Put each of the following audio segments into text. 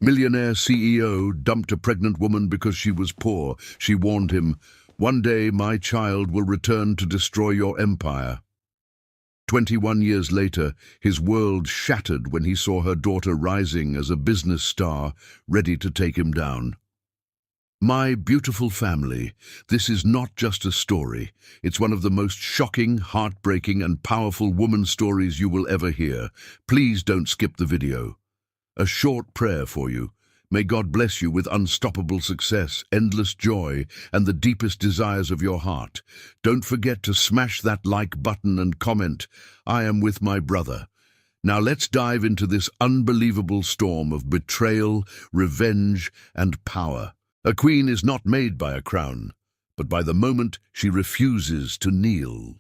Millionaire CEO dumped a pregnant woman because she was poor. She warned him, "One day my child will return to destroy your empire." 21 years later, his world shattered when he saw her daughter rising as a business star, ready to take him down. My beautiful family, this is not just a story. It's one of the most shocking, heartbreaking, and powerful woman stories you will ever hear. Please don't skip the video. A short prayer for you. May God bless you with unstoppable success, endless joy, and the deepest desires of your heart. Don't forget to smash that like button and comment, "I am with my brother." Now let's dive into this unbelievable storm of betrayal, revenge, and power. A queen is not made by a crown, but by the moment she refuses to kneel.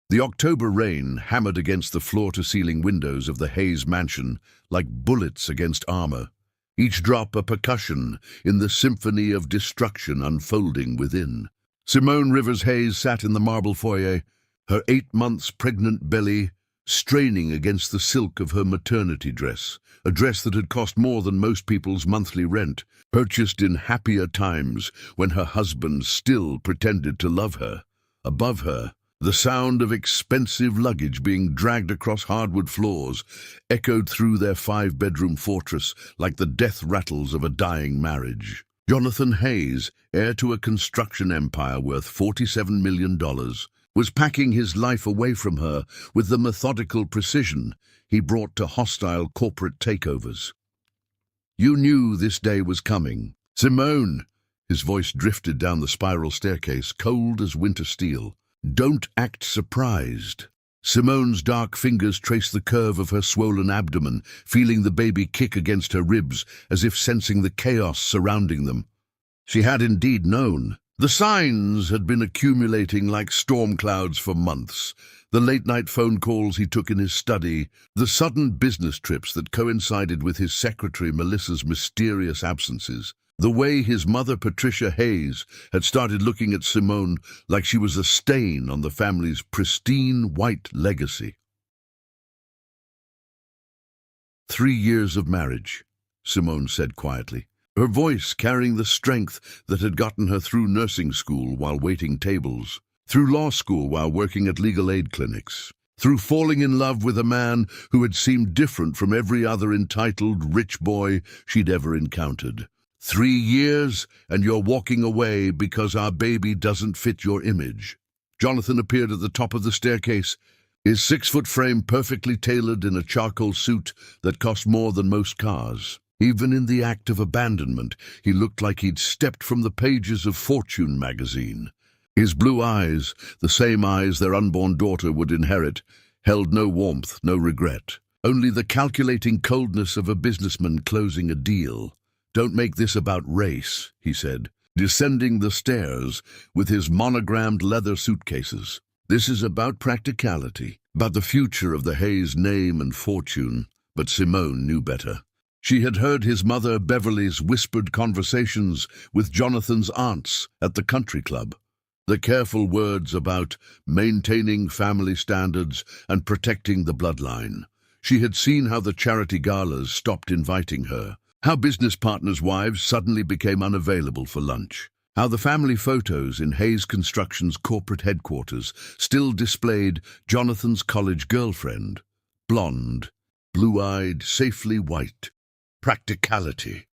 The October rain hammered against the floor-to-ceiling windows of the Hayes mansion like bullets against armor, each drop a percussion in the symphony of destruction unfolding within. Simone Rivers Hayes sat in the marble foyer, her 8 months pregnant belly straining against the silk of her maternity dress, a dress that had cost more than most people's monthly rent, purchased in happier times when her husband still pretended to love her. Above her, the sound of expensive luggage being dragged across hardwood floors echoed through their 5-bedroom fortress like the death rattles of a dying marriage. Jonathan Hayes, heir to a construction empire worth $47 million, was packing his life away from her with the methodical precision he brought to hostile corporate takeovers. "You knew this day was coming. Simone," his voice drifted down the spiral staircase, cold as winter steel. "Don't act surprised." Simone's dark fingers traced the curve of her swollen abdomen, feeling the baby kick against her ribs as if sensing the chaos surrounding them. She had indeed known. The signs had been accumulating like storm clouds for months. The late-night phone calls he took in his study, the sudden business trips that coincided with his secretary Melissa's mysterious absences, the way his mother Patricia Hayes had started looking at Simone like she was a stain on the family's pristine white legacy. 3 years of marriage, Simone said quietly, her voice carrying the strength that had gotten her through nursing school while waiting tables, through law school while working at legal aid clinics, through falling in love with a man who had seemed different from every other entitled rich boy she'd ever encountered. 3 years, and you're walking away because our baby doesn't fit your image. Jonathan appeared at the top of the staircase, his 6-foot frame perfectly tailored in a charcoal suit that cost more than most cars. Even in the act of abandonment, he looked like he'd stepped from the pages of Fortune magazine. His blue eyes, the same eyes their unborn daughter would inherit, held no warmth, no regret, only the calculating coldness of a businessman closing a deal. "Don't make this about race," he said, descending the stairs with his monogrammed leather suitcases. "This is about practicality, about the future of the Hayes name and fortune." But Simone knew better. She had heard his mother Beverly's whispered conversations with Jonathan's aunts at the country club. The careful words about maintaining family standards and protecting the bloodline. She had seen how the charity galas stopped inviting her, how business partners' wives suddenly became unavailable for lunch, how the family photos in Hayes Construction's corporate headquarters still displayed Jonathan's college girlfriend, blonde, blue-eyed, safely white. Practicality.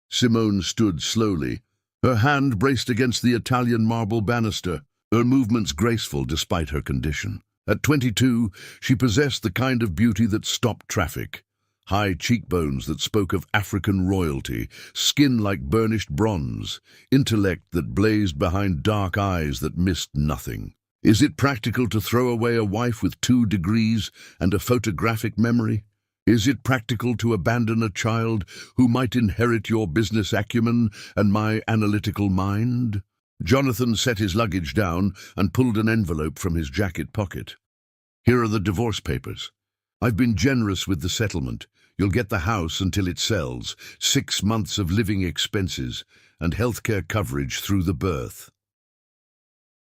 Simone stood slowly, her hand braced against the Italian marble banister, her movements graceful despite her condition. At 22, she possessed the kind of beauty that stopped traffic. High cheekbones that spoke of African royalty, skin like burnished bronze, intellect that blazed behind dark eyes that missed nothing. Is it practical to throw away a wife with 2 degrees and a photographic memory? Is it practical to abandon a child who might inherit your business acumen and my analytical mind? Jonathan set his luggage down and pulled an envelope from his jacket pocket. "Here are the divorce papers. I've been generous with the settlement. You'll get the house until it sells, 6 months of living expenses, and healthcare coverage through the birth."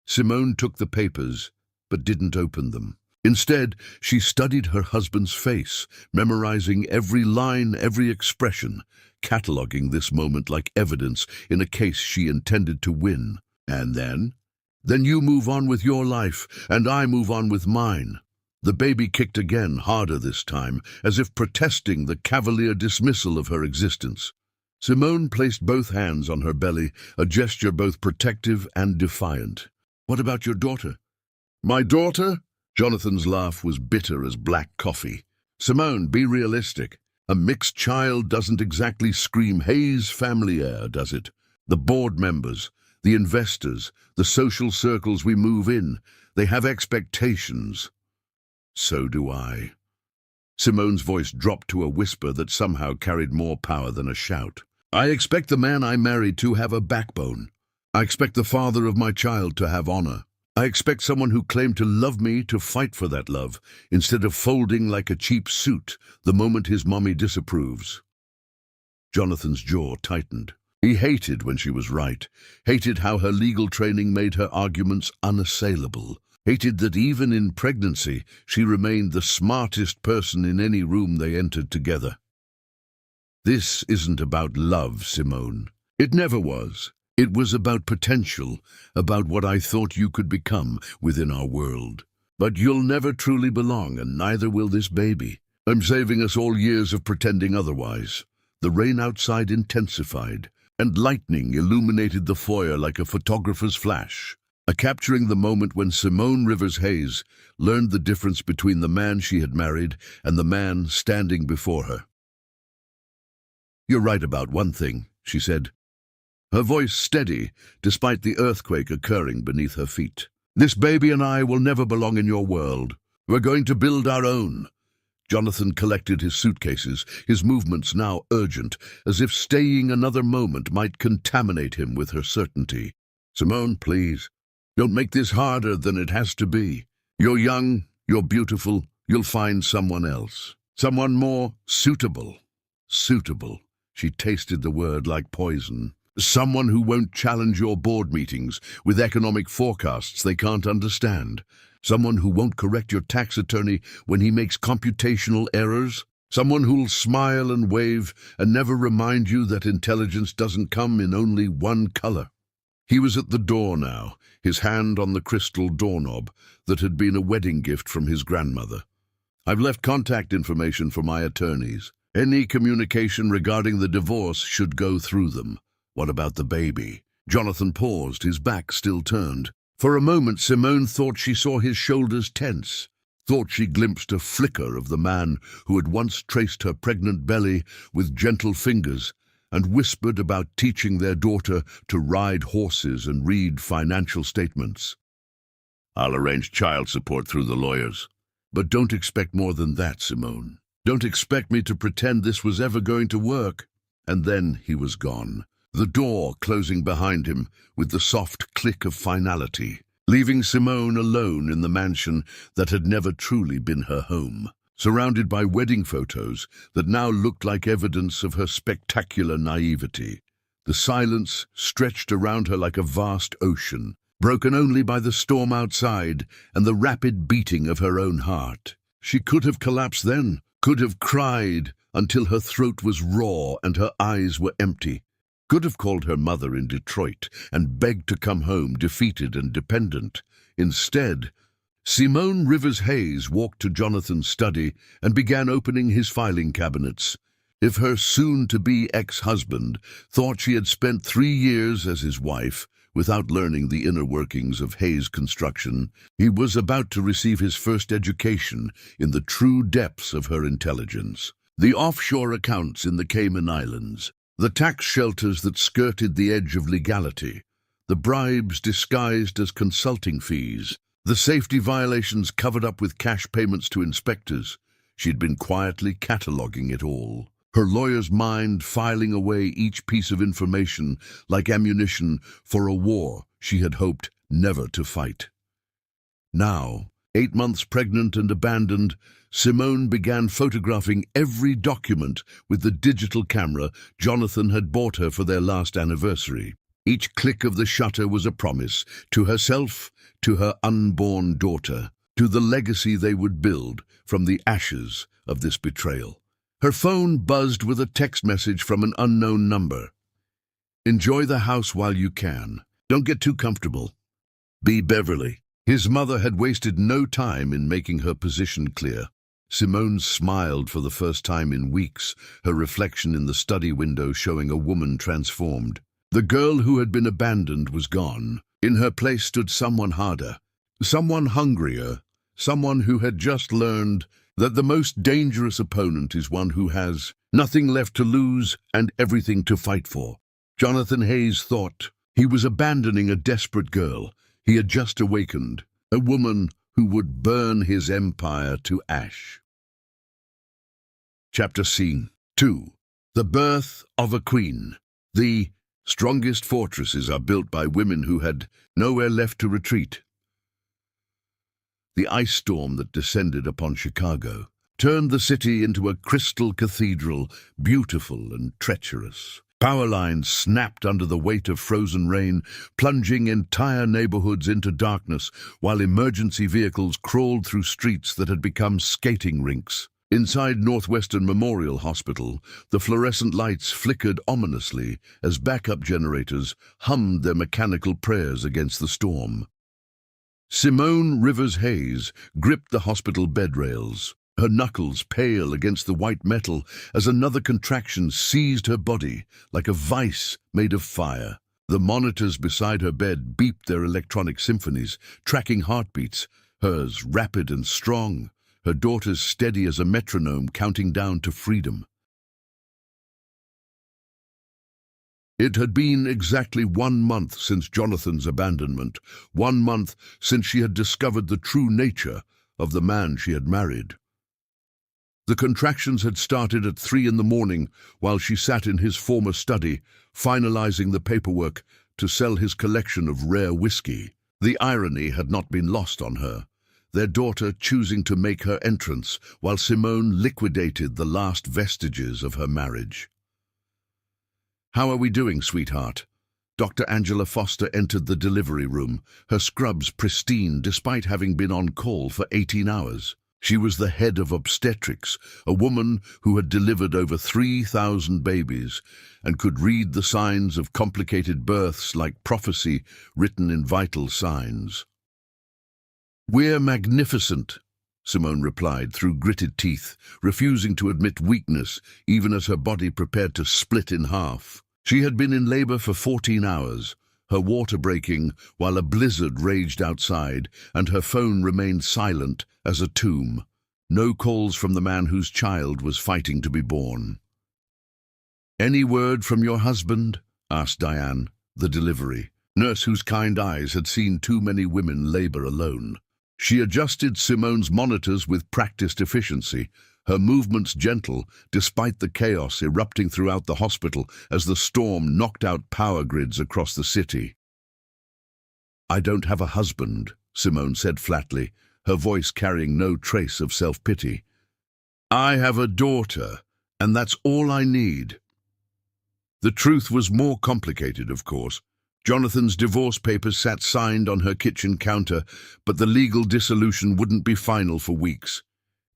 Simone took the papers, but didn't open them. Instead, she studied her husband's face, memorizing every line, every expression, cataloging this moment like evidence in a case she intended to win. And then? Then you move on with your life, and I move on with mine. The baby kicked again, harder this time, as if protesting the cavalier dismissal of her existence. Simone placed both hands on her belly, a gesture both protective and defiant. "What about your daughter?" "My daughter?" Jonathan's laugh was bitter as black coffee. "Simone, be realistic. A mixed child doesn't exactly scream Hayes family heir, does it? The board members, the investors, the social circles we move in, they have expectations." "So do I." Simone's voice dropped to a whisper that somehow carried more power than a shout. "I expect the man I married to have a backbone. I expect the father of my child to have honor. I expect someone who claimed to love me to fight for that love, instead of folding like a cheap suit the moment his mommy disapproves." Jonathan's jaw tightened. He hated when she was right, hated how her legal training made her arguments unassailable, hated that even in pregnancy she remained the smartest person in any room they entered together. "This isn't about love, Simone. It never was. It was about potential, about what I thought you could become within our world. But you'll never truly belong, and neither will this baby. I'm saving us all years of pretending otherwise." The rain outside intensified, and lightning illuminated the foyer like a photographer's flash, capturing the moment when Simone Rivers Hayes learned the difference between the man she had married and the man standing before her. "You're right about one thing," she said, her voice steady despite the earthquake occurring beneath her feet. "This baby and I will never belong in your world. We're going to build our own." Jonathan collected his suitcases, his movements now urgent, as if staying another moment might contaminate him with her certainty. "Simone, please, don't make this harder than it has to be. You're young, you're beautiful, you'll find someone else. Someone more suitable." Suitable. She tasted the word like poison. "Someone who won't challenge your board meetings with economic forecasts they can't understand. Someone who won't correct your tax attorney when he makes computational errors. Someone who'll smile and wave and never remind you that intelligence doesn't come in only one color." He was at the door now, his hand on the crystal doorknob that had been a wedding gift from his grandmother. "I've left contact information for my attorneys. Any communication regarding the divorce should go through them. What about the baby?" Jonathan paused, his back still turned. For a moment Simone thought she saw his shoulders tense, thought she glimpsed a flicker of the man who had once traced her pregnant belly with gentle fingers and whispered about teaching their daughter to ride horses and read financial statements. "I'll arrange child support through the lawyers. But don't expect more than that, Simone. Don't expect me to pretend this was ever going to work." And then he was gone, the door closing behind him with the soft click of finality, leaving Simone alone in the mansion that had never truly been her home, surrounded by wedding photos that now looked like evidence of her spectacular naivety. The silence stretched around her like a vast ocean, broken only by the storm outside and the rapid beating of her own heart. She could have collapsed then, could have cried until her throat was raw and her eyes were empty, could have called her mother in Detroit and begged to come home defeated and dependent. Instead, Simone Rivers Hayes walked to Jonathan's study and began opening his filing cabinets. If her soon-to-be ex-husband thought she had spent 3 years as his wife without learning the inner workings of Hayes Construction, he was about to receive his first education in the true depths of her intelligence. The offshore accounts in the Cayman Islands, the tax shelters that skirted the edge of legality, the bribes disguised as consulting fees, the safety violations covered up with cash payments to inspectors. She'd been quietly cataloging it all, her lawyer's mind filing away each piece of information like ammunition for a war she had hoped never to fight. Now, 8 months pregnant and abandoned, Simone began photographing every document with the digital camera Jonathan had bought her for their last anniversary. Each click of the shutter was a promise, to herself, to her unborn daughter. to the legacy they would build from the ashes of this betrayal. Her phone buzzed with a text message from an unknown number. "Enjoy the house while you can. Don't get too comfortable. B. Beverly." His mother had wasted no time in making her position clear. Simone smiled for the first time in weeks, her reflection in the study window showing a woman transformed. The girl who had been abandoned was gone. In her place stood someone harder, someone hungrier, someone who had just learned that the most dangerous opponent is one who has nothing left to lose and everything to fight for. Jonathan Hayes thought he was abandoning a desperate girl he had just awakened, a woman who would burn his empire to ash. Chapter Scene 2. The Birth of a Queen. The strongest fortresses are built by women who had nowhere left to retreat. The ice storm that descended upon Chicago turned the city into a crystal cathedral, beautiful and treacherous. Power lines snapped under the weight of frozen rain, plunging entire neighborhoods into darkness, while emergency vehicles crawled through streets that had become skating rinks. Inside Northwestern Memorial Hospital, the fluorescent lights flickered ominously as backup generators hummed their mechanical prayers against the storm. Simone Rivers Hayes gripped the hospital bed rails, her knuckles pale against the white metal as another contraction seized her body like a vice made of fire. The monitors beside her bed beeped their electronic symphonies, tracking heartbeats, hers rapid and strong, her daughter's steady as a metronome counting down to freedom. It had been exactly 1 month since Jonathan's abandonment, 1 month since she had discovered the true nature of the man she had married. The contractions had started at 3 in the morning while she sat in his former study, finalizing the paperwork to sell his collection of rare whiskey. The irony had not been lost on her, their daughter choosing to make her entrance while Simone liquidated the last vestiges of her marriage. "How are we doing, sweetheart?" Dr. Angela Foster entered the delivery room, her scrubs pristine despite having been on call for 18 hours. She was the head of obstetrics, a woman who had delivered over 3,000 babies and could read the signs of complicated births like prophecy written in vital signs. "We're magnificent," Simone replied through gritted teeth, refusing to admit weakness even as her body prepared to split in half. She had been in labor for 14 hours, her water breaking while a blizzard raged outside, and her phone remained silent as a tomb. No calls from the man whose child was fighting to be born. "Any word from your husband?" asked Diane, the delivery nurse whose kind eyes had seen too many women labor alone. She adjusted Simone's monitors with practiced efficiency, her movements gentle despite the chaos erupting throughout the hospital as the storm knocked out power grids across the city. "I don't have a husband," Simone said flatly, her voice carrying no trace of self-pity. "I have a daughter, and that's all I need." The truth was more complicated, of course. Jonathan's divorce papers sat signed on her kitchen counter, but the legal dissolution wouldn't be final for weeks.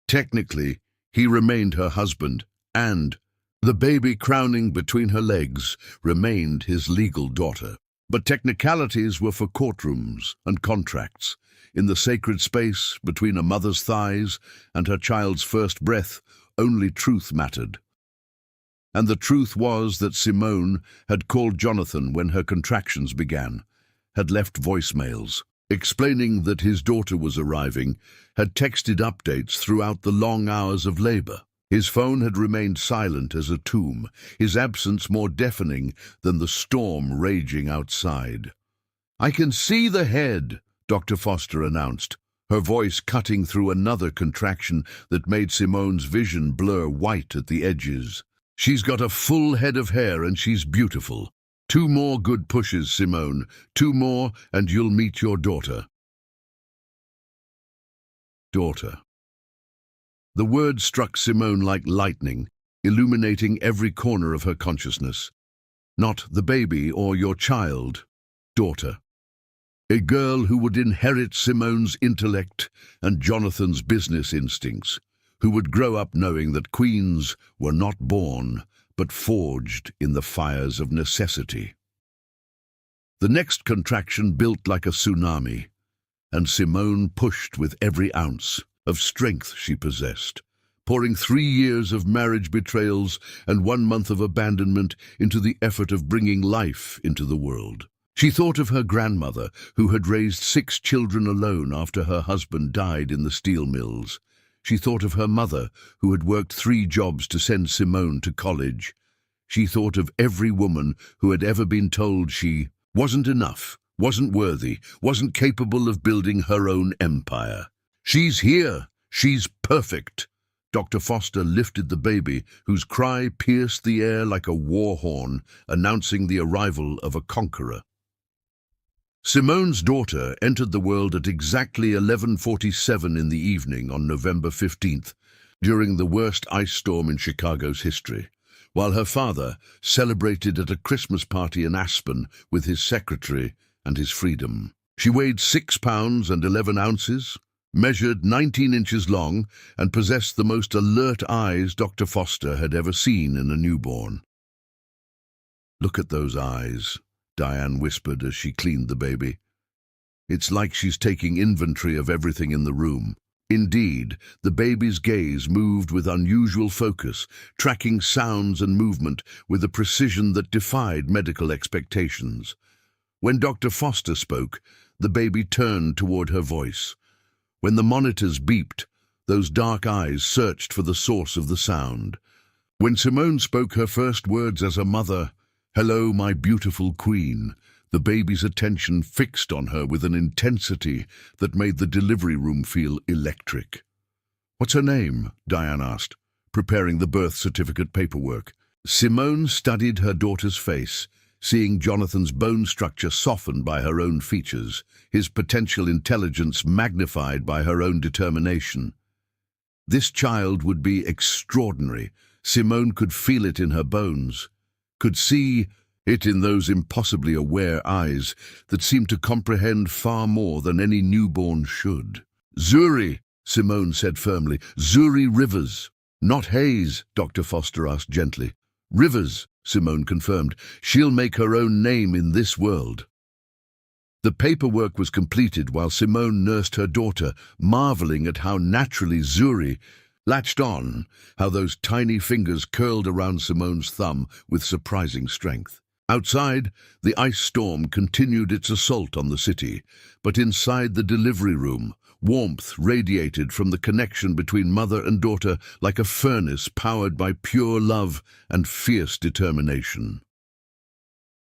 Technically, he remained her husband, and the baby crowning between her legs remained his legal daughter. But technicalities were for courtrooms and contracts. In the sacred space between a mother's thighs and her child's first breath, only truth mattered. And the truth was that Simone had called Jonathan when her contractions began, had left voicemails, explaining that his daughter was arriving, had texted updates throughout the long hours of labor. His phone had remained silent as a tomb, his absence more deafening than the storm raging outside. "I can see the head," Dr. Foster announced, her voice cutting through another contraction that made Simone's vision blur white at the edges. "She's got a full head of hair and she's beautiful. 2 more good pushes, Simone. 2 more and you'll meet your daughter." Daughter. The word struck Simone like lightning, illuminating every corner of her consciousness. Not the baby or your child. Daughter. A girl who would inherit Simone's intellect and Jonathan's business instincts, who would grow up knowing that queens were not born, but forged in the fires of necessity. The next contraction built like a tsunami, and Simone pushed with every ounce of strength she possessed, pouring 3 years of marriage betrayals and 1 month of abandonment into the effort of bringing life into the world. She thought of her grandmother, who had raised 6 children alone after her husband died in the steel mills. She thought of her mother, who had worked 3 jobs to send Simone to college. She thought of every woman who had ever been told she wasn't enough, wasn't worthy, wasn't capable of building her own empire. "She's here! She's perfect!" Dr. Foster lifted the baby, whose cry pierced the air like a war horn, announcing the arrival of a conqueror. Simone's daughter entered the world at exactly 11:47 in the evening on November 15th, during the worst ice storm in Chicago's history, while her father celebrated at a Christmas party in Aspen with his secretary and his freedom. She weighed 6 pounds and 11 ounces, measured 19 inches long, and possessed the most alert eyes Dr. Foster had ever seen in a newborn. "Look at those eyes," Diane whispered as she cleaned the baby. "It's like she's taking inventory of everything in the room." Indeed, the baby's gaze moved with unusual focus, tracking sounds and movement with a precision that defied medical expectations. When Dr. Foster spoke, the baby turned toward her voice. When the monitors beeped, those dark eyes searched for the source of the sound. When Simone spoke her first words as a mother, "Hello, my beautiful queen," the baby's attention fixed on her with an intensity that made the delivery room feel electric. "What's her name?" Diane asked, preparing the birth certificate paperwork. Simone studied her daughter's face, seeing Jonathan's bone structure softened by her own features, his potential intelligence magnified by her own determination. This child would be extraordinary. Simone could feel it in her bones, could see it in those impossibly aware eyes that seemed to comprehend far more than any newborn should. "Zuri," Simone said firmly. "Zuri Rivers." "Not Hayes," Dr. Foster asked gently. "Rivers," Simone confirmed. "She'll make her own name in this world." The paperwork was completed while Simone nursed her daughter, marveling at how naturally Zuri latched on, how those tiny fingers curled around Simone's thumb with surprising strength. Outside, the ice storm continued its assault on the city, but inside the delivery room, warmth radiated from the connection between mother and daughter like a furnace powered by pure love and fierce determination.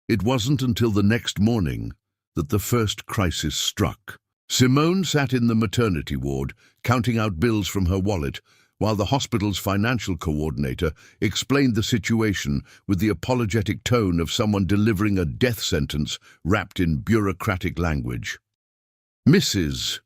It wasn't until the next morning that the first crisis struck. Simone sat in the maternity ward, counting out bills from her wallet, while the hospital's financial coordinator explained the situation with the apologetic tone of someone delivering a death sentence wrapped in bureaucratic language. "Mrs.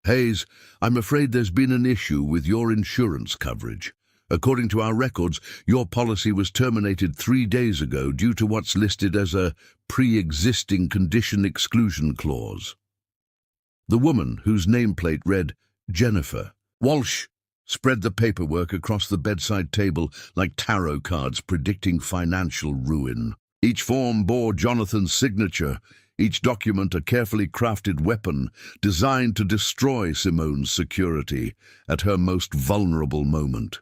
Hayes, I'm afraid there's been an issue with your insurance coverage. According to our records, your policy was terminated 3 days ago due to what's listed as a pre-existing condition exclusion clause." The woman, whose nameplate read Jennifer Walsh, spread the paperwork across the bedside table like tarot cards predicting financial ruin. Each form bore Jonathan's signature, each document a carefully crafted weapon designed to destroy Simone's security at her most vulnerable moment.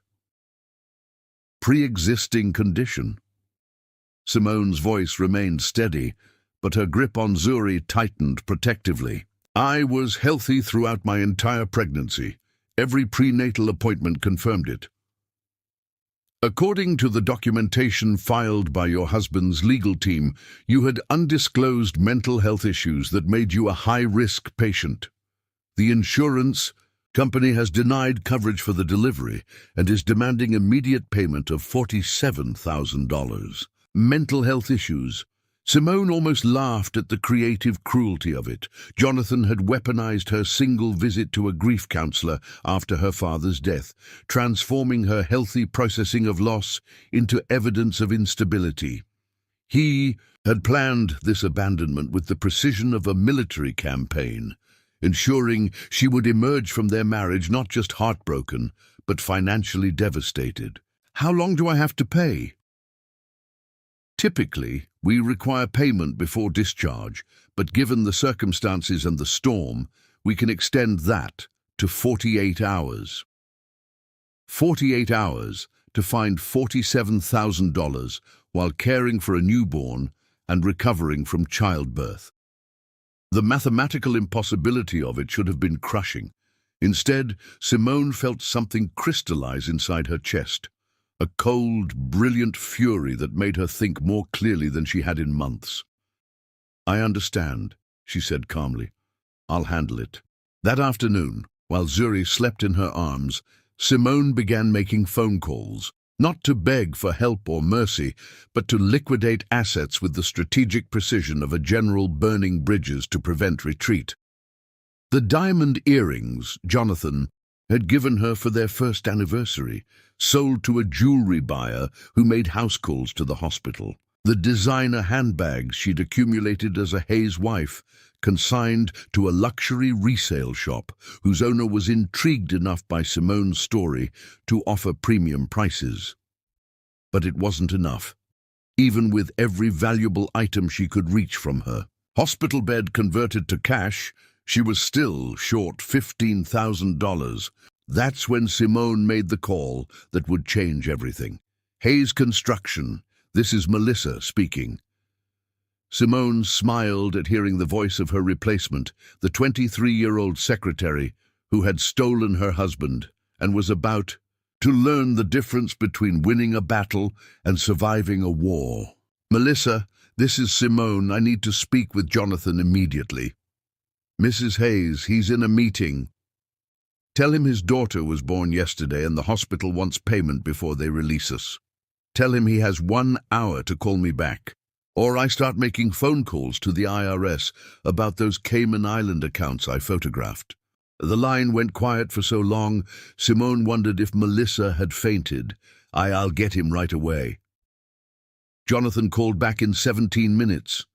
Pre-existing condition. Simone's voice remained steady, but her grip on Zuri tightened protectively. "I was healthy throughout my entire pregnancy. Every prenatal appointment confirmed it. According to the documentation filed by your husband's legal team, you had undisclosed mental health issues that made you a high-risk patient. The insurance company has denied coverage for the delivery and is demanding immediate payment of $47,000. Mental health issues. Simone almost laughed at the creative cruelty of it. Jonathan had weaponized her single visit to a grief counselor after her father's death, transforming her healthy processing of loss into evidence of instability. He had planned this abandonment with the precision of a military campaign, ensuring she would emerge from their marriage not just heartbroken, but financially devastated. How long do I have to pay? Typically, we require payment before discharge, but given the circumstances and the storm, we can extend that to 48 hours. 48 hours to find $47,000 while caring for a newborn and recovering from childbirth. The mathematical impossibility of it should have been crushing. Instead, Simone felt something crystallize inside her chest, a cold, brilliant fury that made her think more clearly than she had in months. "I understand," she said calmly. "I'll handle it." That afternoon, while Zuri slept in her arms, Simone began making phone calls, not to beg for help or mercy, but to liquidate assets with the strategic precision of a general burning bridges to prevent retreat. The diamond earrings Jonathan had given her for their first anniversary, sold to a jewelry buyer who made house calls to the hospital. The designer handbags she'd accumulated as a Hayes wife, consigned to a luxury resale shop whose owner was intrigued enough by Simone's story to offer premium prices. But it wasn't enough, even with every valuable item she could reach from her hospital bed converted to cash. She was still short $15,000. That's when Simone made the call that would change everything. "Hayes Construction, this is Melissa speaking." Simone smiled at hearing the voice of her replacement, the 23-year-old secretary who had stolen her husband and was about to learn the difference between winning a battle and surviving a war. "Melissa, this is Simone. I need to speak with Jonathan immediately." "Mrs. Hayes, he's in a meeting. Tell him his daughter was born yesterday and the hospital wants payment before they release us. Tell him he has 1 hour to call me back, or I start making phone calls to the IRS about those Cayman Island accounts I photographed." The line went quiet for so long, Simone wondered if Melissa had fainted. "I'll get him right away." Jonathan called back in 17 minutes.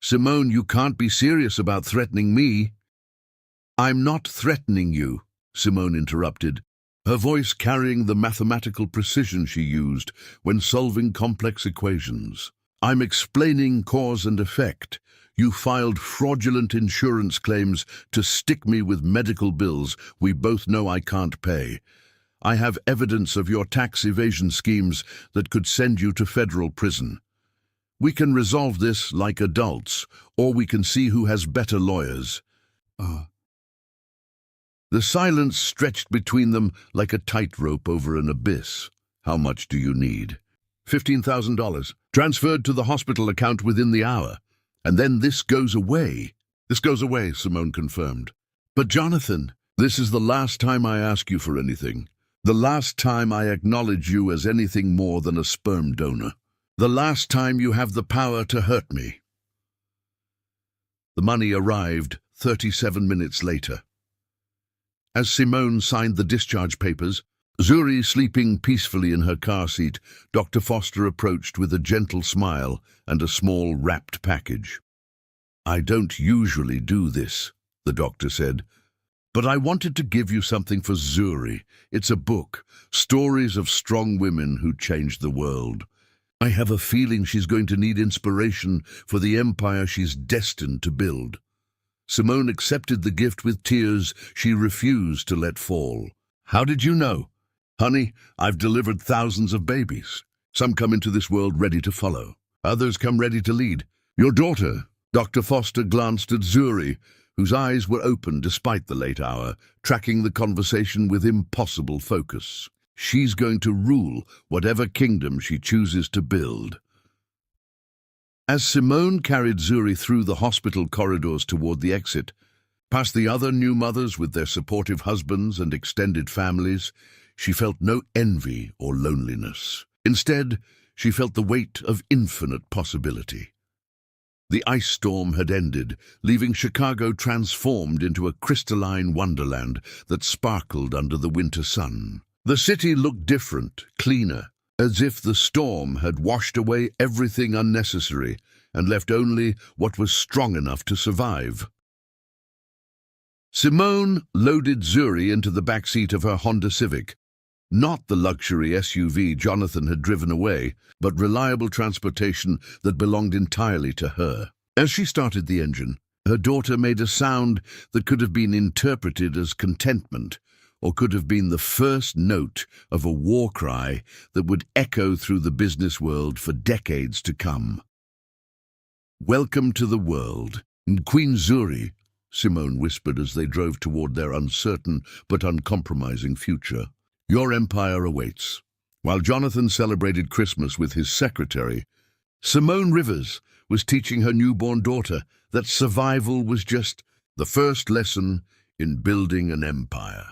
"Simone, you can't be serious about threatening me." "I'm not threatening you," Simone interrupted, her voice carrying the mathematical precision she used when solving complex equations. "I'm explaining cause and effect. You filed fraudulent insurance claims to stick me with medical bills we both know I can't pay. I have evidence of your tax evasion schemes that could send you to federal prison. We can resolve this like adults, or we can see who has better lawyers." The silence stretched between them like a tightrope over an abyss. "How much do you need?" $15,000, transferred to the hospital account within the hour. "And then this goes away." "This goes away," Simone confirmed. "But Jonathan, this is the last time I ask you for anything. The last time I acknowledge you as anything more than a sperm donor. The last time you have the power to hurt me." The money arrived 37 minutes later. As Simone signed the discharge papers, Zuri sleeping peacefully in her car seat, Dr. Foster approached with a gentle smile and a small wrapped package. "I don't usually do this," the doctor said, "but I wanted to give you something for Zuri. It's a book, Stories of Strong Women Who Changed the World. I have a feeling she's going to need inspiration for the empire she's destined to build." Simone accepted the gift with tears she refused to let fall. "How did you know?" "Honey, I've delivered thousands of babies. Some come into this world ready to follow. Others come ready to lead. Your daughter." Dr. Foster glanced at Zuri, whose eyes were open despite the late hour, tracking the conversation with impossible focus. "She's going to rule whatever kingdom she chooses to build." As Simone carried Zuri through the hospital corridors toward the exit, past the other new mothers with their supportive husbands and extended families, she felt no envy or loneliness. Instead, she felt the weight of infinite possibility. The ice storm had ended, leaving Chicago transformed into a crystalline wonderland that sparkled under the winter sun. The city looked different, cleaner, as if the storm had washed away everything unnecessary and left only what was strong enough to survive. Simone loaded Zuri into the back seat of her Honda Civic, not the luxury SUV Jonathan had driven away, but reliable transportation that belonged entirely to her. As she started the engine, her daughter made a sound that could have been interpreted as contentment, or could have been the first note of a war cry that would echo through the business world for decades to come. "Welcome to the world, Queen Zuri," Simone whispered as they drove toward their uncertain but uncompromising future. "Your empire awaits." While Jonathan celebrated Christmas with his secretary, Simone Rivers was teaching her newborn daughter that survival was just the first lesson in building an empire.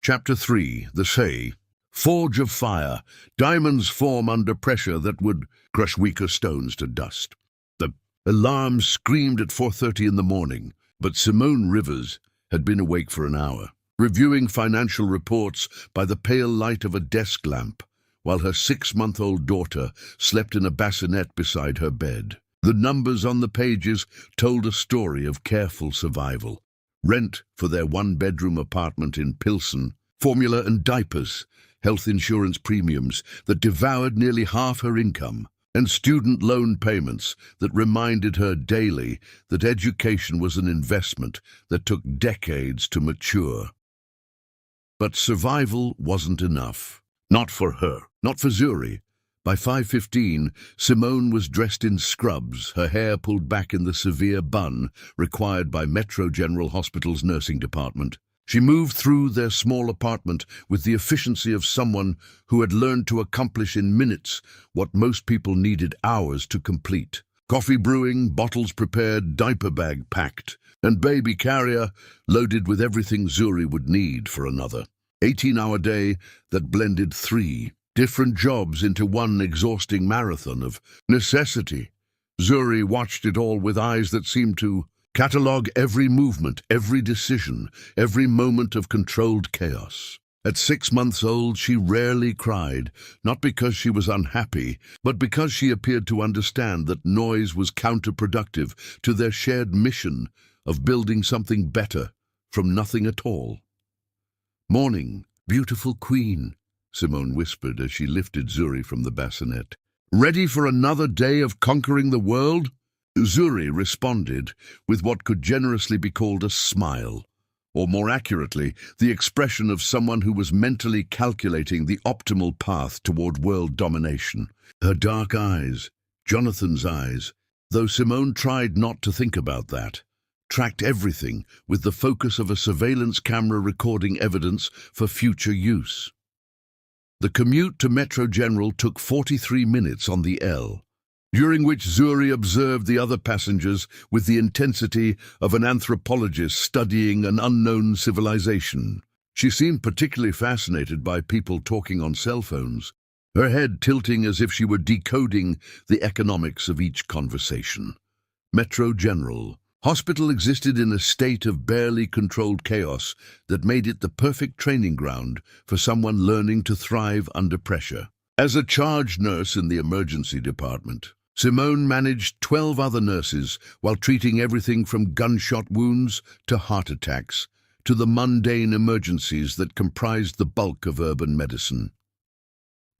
Chapter 3. The Say. Forge of fire. Diamonds form under pressure that would crush weaker stones to dust. The alarm screamed at 4:30 in the morning, but Simone Rivers had been awake for an hour, reviewing financial reports by the pale light of a desk lamp, while her 6-month-old daughter slept in a bassinet beside her bed. The numbers on the pages told a story of careful survival. Rent for their 1-bedroom apartment in Pilsen, formula and diapers, health insurance premiums that devoured nearly half her income, and student loan payments that reminded her daily that education was an investment that took decades to mature. But survival wasn't enough. Not for her, not for Zuri. By 5:15, Simone was dressed in scrubs, her hair pulled back in the severe bun required by Metro General Hospital's nursing department. She moved through their small apartment with the efficiency of someone who had learned to accomplish in minutes what most people needed hours to complete. Coffee brewing, bottles prepared, diaper bag packed, and baby carrier loaded with everything Zuri would need for another 18-hour day that blended 3 different jobs into one exhausting marathon of necessity. Zuri watched it all with eyes that seemed to catalogue every movement, every decision, every moment of controlled chaos. At 6 months old, she rarely cried, not because she was unhappy, but because she appeared to understand that noise was counterproductive to their shared mission of building something better from nothing at all. "Morning, beautiful queen," Simone whispered as she lifted Zuri from the bassinet. "Ready for another day of conquering the world?" Zuri responded with what could generously be called a smile, or more accurately, the expression of someone who was mentally calculating the optimal path toward world domination. Her dark eyes, Jonathan's eyes, though Simone tried not to think about that, tracked everything with the focus of a surveillance camera recording evidence for future use. The commute to Metro General took 43 minutes on the L, during which Zuri observed the other passengers with the intensity of an anthropologist studying an unknown civilization. She seemed particularly fascinated by people talking on cell phones, her head tilting as if she were decoding the economics of each conversation. Metro General Hospital existed in a state of barely controlled chaos that made it the perfect training ground for someone learning to thrive under pressure. As a charge nurse in the emergency department, Simone managed 12 other nurses while treating everything from gunshot wounds to heart attacks to the mundane emergencies that comprised the bulk of urban medicine.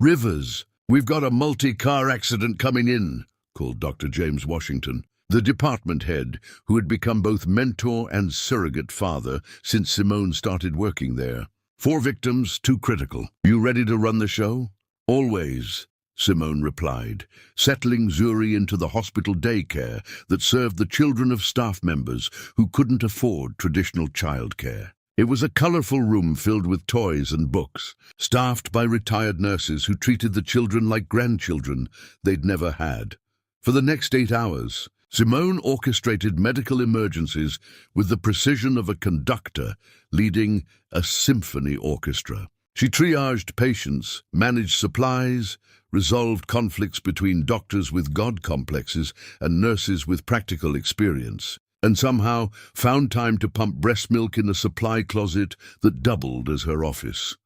"Rivers, we've got a multi-car accident coming in," called Dr. James Washington, the department head, who had become both mentor and surrogate father since Simone started working there. 4 victims, 2 critical. "You ready to run the show?" "Always," Simone replied, settling Zuri into the hospital daycare that served the children of staff members who couldn't afford traditional childcare. It was a colorful room filled with toys and books, staffed by retired nurses who treated the children like grandchildren they'd never had. For the next 8 hours, Simone orchestrated medical emergencies with the precision of a conductor leading a symphony orchestra. She triaged patients, managed supplies, resolved conflicts between doctors with God complexes and nurses with practical experience, and somehow found time to pump breast milk in a supply closet that doubled as her office.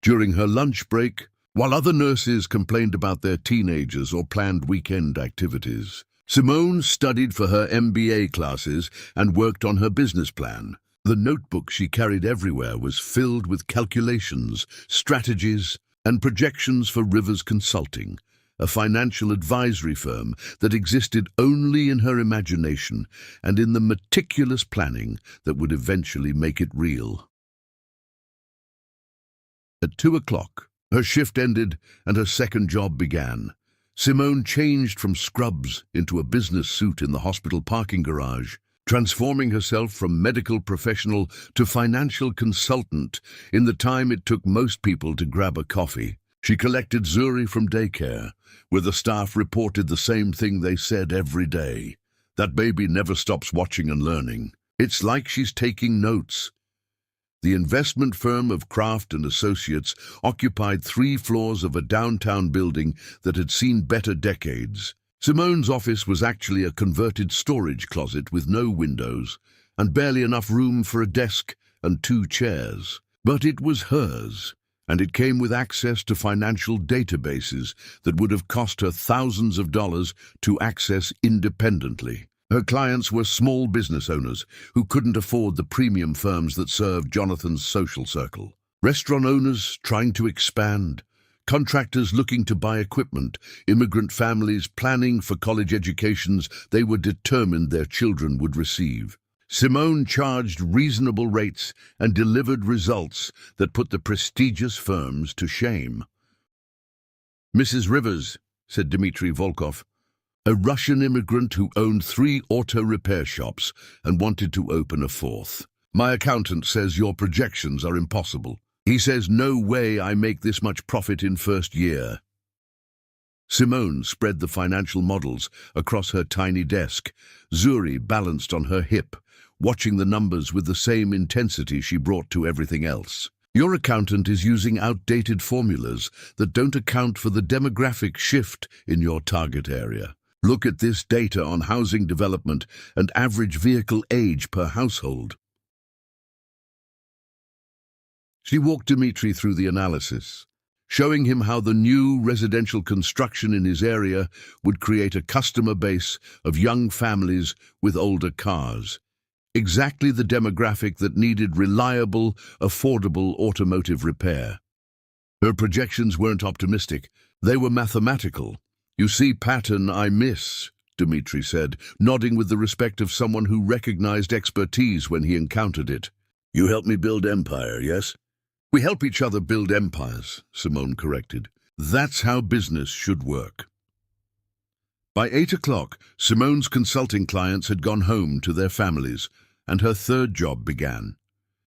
During her lunch break, while other nurses complained about their teenagers or planned weekend activities, Simone studied for her MBA classes and worked on her business plan. The notebook she carried everywhere was filled with calculations, strategies, and projections for Rivers Consulting, a financial advisory firm that existed only in her imagination and in the meticulous planning that would eventually make it real. At 2 o'clock, her shift ended and her second job began. Simone changed from scrubs into a business suit in the hospital parking garage, transforming herself from medical professional to financial consultant in the time it took most people to grab a coffee. She collected Zuri from daycare, where the staff reported the same thing they said every day. That baby never stops watching and learning. It's like she's taking notes. The investment firm of Kraft and Associates occupied 3 floors of a downtown building that had seen better decades. Simone's office was actually a converted storage closet with no windows and barely enough room for a desk and 2 chairs. But it was hers, and it came with access to financial databases that would have cost her thousands of dollars to access independently. Her clients were small business owners who couldn't afford the premium firms that served Jonathan's social circle. Restaurant owners trying to expand, contractors looking to buy equipment, immigrant families planning for college educations they were determined their children would receive. Simone charged reasonable rates and delivered results that put the prestigious firms to shame. "Mrs. Rivers," said Dmitry Volkov, a Russian immigrant who owned 3 auto repair shops and wanted to open a 4th. "My accountant says your projections are impossible. He says no way I make this much profit in first year." Simone spread the financial models across her tiny desk, Zuri balanced on her hip, watching the numbers with the same intensity she brought to everything else. "Your accountant is using outdated formulas that don't account for the demographic shift in your target area. Look at this data on housing development and average vehicle age per household." She walked Dmitry through the analysis, showing him how the new residential construction in his area would create a customer base of young families with older cars. Exactly the demographic that needed reliable, affordable automotive repair. Her projections weren't optimistic, they were mathematical. "You see pattern I miss," Dmitry said, nodding with the respect of someone who recognized expertise when he encountered it. "You help me build empire, yes?" "We help each other build empires," Simone corrected. "That's how business should work." By 8 o'clock, Simone's consulting clients had gone home to their families, and her third job began.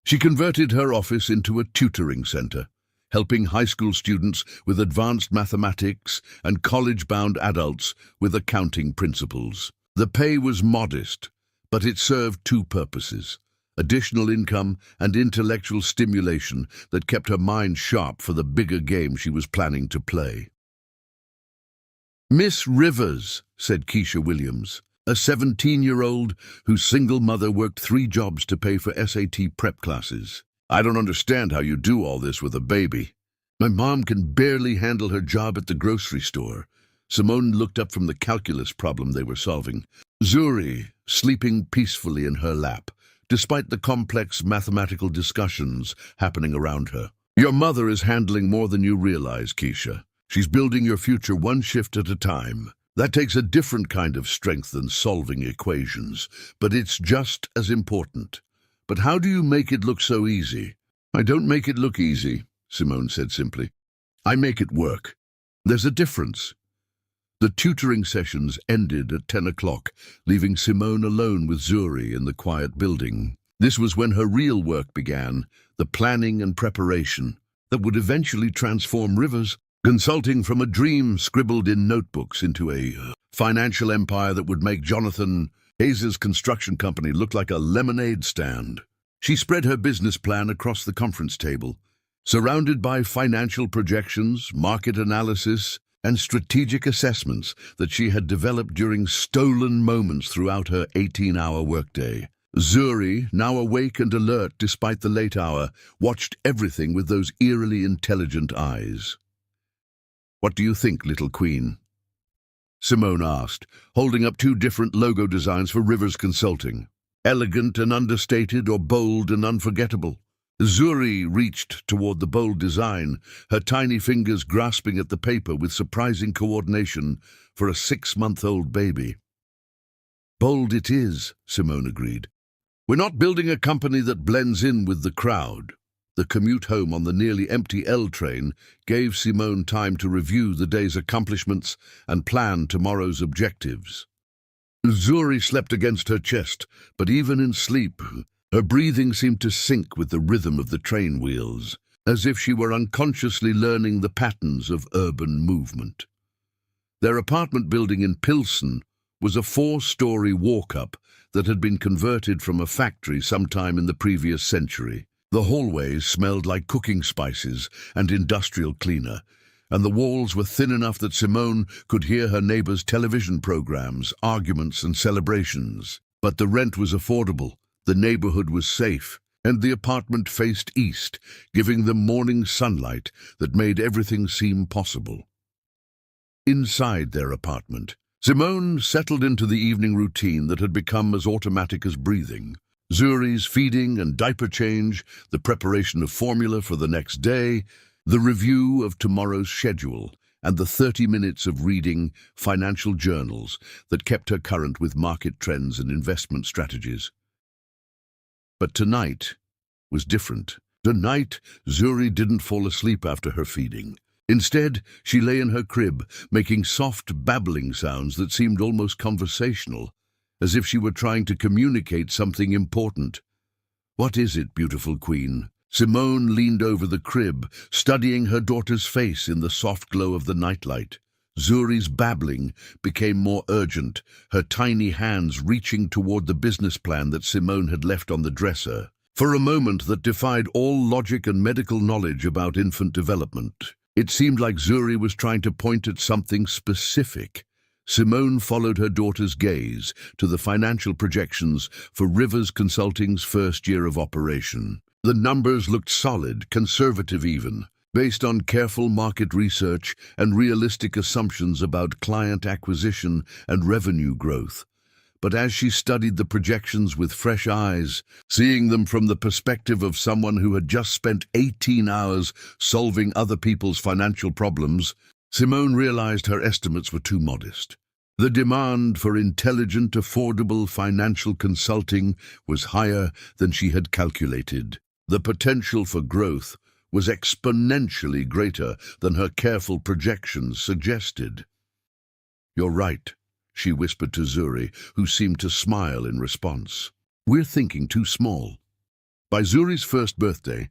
She converted her office into a tutoring center, helping high school students with advanced mathematics and college-bound adults with accounting principles. The pay was modest, but it served 2 purposes: additional income and intellectual stimulation that kept her mind sharp for the bigger game she was planning to play. "Miss Rivers," said Keisha Williams, a 17-year-old whose single mother worked 3 jobs to pay for SAT prep classes. "I don't understand how you do all this with a baby." "My mom can barely handle her job at the grocery store." Simone looked up from the calculus problem they were solving. Zuri, sleeping peacefully in her lap, despite the complex mathematical discussions happening around her. "Your mother is handling more than you realize, Keisha. She's building your future one shift at a time. That takes a different kind of strength than solving equations, but it's just as important. But how do you make it look so easy?" "I don't make it look easy," Simone said simply. "I make it work. There's a difference." The tutoring sessions ended at 10 o'clock, leaving Simone alone with Zuri in the quiet building. This was when her real work began, the planning and preparation that would eventually transform Rivers Consulting from a dream scribbled in notebooks into a financial empire that would make Jonathan Hayes' construction company look like a lemonade stand. She spread her business plan across the conference table, surrounded by financial projections, market analysis, and strategic assessments that she had developed during stolen moments throughout her 18-hour workday. Zuri, now awake and alert despite the late hour, watched everything with those eerily intelligent eyes. "What do you think, little queen?" Simone asked, holding up two different logo designs for Rivers Consulting. Elegant and understated, or bold and unforgettable? Zuri reached toward the bold design, her tiny fingers grasping at the paper with surprising coordination for a 6-month-old baby. "Bold it is," Simone agreed. "We're not building a company that blends in with the crowd." The commute home on the nearly empty L train gave Simone time to review the day's accomplishments and plan tomorrow's objectives. Zuri slept against her chest, but even in sleep, her breathing seemed to sync with the rhythm of the train wheels, as if she were unconsciously learning the patterns of urban movement. Their apartment building in Pilsen was a 4-story walk-up that had been converted from a factory sometime in the previous century. The hallways smelled like cooking spices and industrial cleaner, and the walls were thin enough that Simone could hear her neighbors' television programs, arguments and celebrations. But the rent was affordable, the neighborhood was safe, and the apartment faced east, giving them morning sunlight that made everything seem possible. Inside their apartment, Simone settled into the evening routine that had become as automatic as breathing. Zuri's feeding and diaper change, the preparation of formula for the next day, the review of tomorrow's schedule, and the 30 minutes of reading financial journals that kept her current with market trends and investment strategies. But tonight was different. Tonight, Zuri didn't fall asleep after her feeding. Instead, she lay in her crib, making soft, babbling sounds that seemed almost conversational, as if she were trying to communicate something important. "What is it, beautiful queen?" Simone leaned over the crib, studying her daughter's face in the soft glow of the nightlight. Zuri's babbling became more urgent, her tiny hands reaching toward the business plan that Simone had left on the dresser. For a moment that defied all logic and medical knowledge about infant development, it seemed like Zuri was trying to point at something specific. Simone followed her daughter's gaze to the financial projections for Rivers Consulting's first year of operation. The numbers looked solid, conservative even, based on careful market research and realistic assumptions about client acquisition and revenue growth. But as she studied the projections with fresh eyes, seeing them from the perspective of someone who had just spent 18 hours solving other people's financial problems, Simone realized her estimates were too modest. The demand for intelligent, affordable financial consulting was higher than she had calculated. The potential for growth was exponentially greater than her careful projections suggested. "You're right," she whispered to Zuri, who seemed to smile in response. "We're thinking too small." By Zuri's first birthday,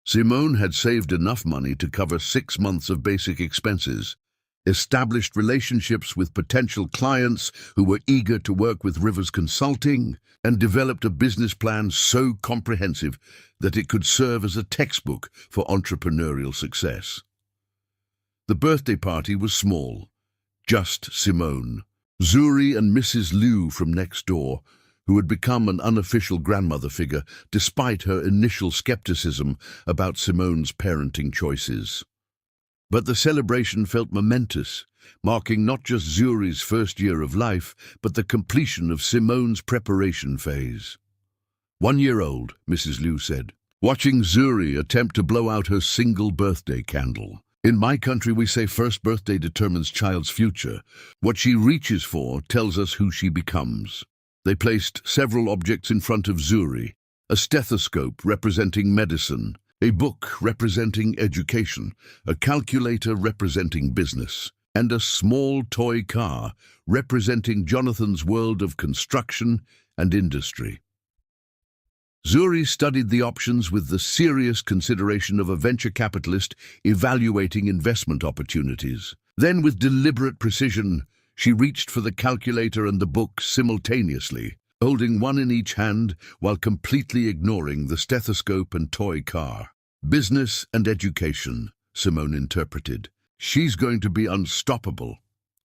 Simone had saved enough money to cover 6 months of basic expenses, established relationships with potential clients who were eager to work with Rivers Consulting, and developed a business plan so comprehensive that it could serve as a textbook for entrepreneurial success. The birthday party was small, just Simone, Zuri and Mrs. Liu from next door, who had become an unofficial grandmother figure despite her initial skepticism about Simone's parenting choices. But the celebration felt momentous, marking not just Zuri's first year of life, but the completion of Simone's preparation phase. 1 year old, Mrs. Liu said, watching Zuri attempt to blow out her single birthday candle. "In my country we say first birthday determines child's future. What she reaches for tells us who she becomes." They placed several objects in front of Zuri, a stethoscope representing medicine, a book representing education, a calculator representing business, and a small toy car representing Jonathan's world of construction and industry. Zuri studied the options with the serious consideration of a venture capitalist evaluating investment opportunities. Then, with deliberate precision, she reached for the calculator and the book simultaneously, holding one in each hand while completely ignoring the stethoscope and toy car. "Business and education," Simone interpreted. "She's going to be unstoppable,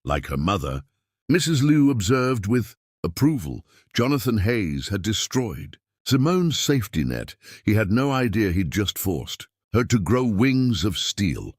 like her mother," Mrs. Liu observed with Approval Jonathan Hayes had destroyed. Simone's safety net he had no idea he'd just forced her to grow wings of steel.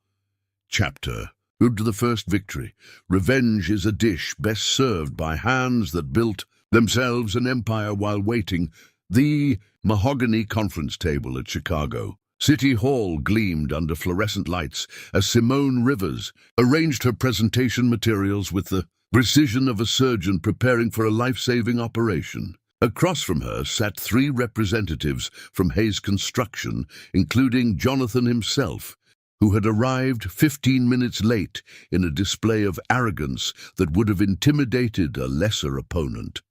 Chapter. Good to the first victory. Revenge is a dish best served by hands that built themselves an empire while waiting. The mahogany conference table at Chicago City Hall gleamed under fluorescent lights as Simone Rivers arranged her presentation materials with the precision of a surgeon preparing for a life-saving operation. Across from her sat three representatives from Hayes Construction, including Jonathan himself, who had arrived 15 minutes late in a display of arrogance that would have intimidated a lesser opponent.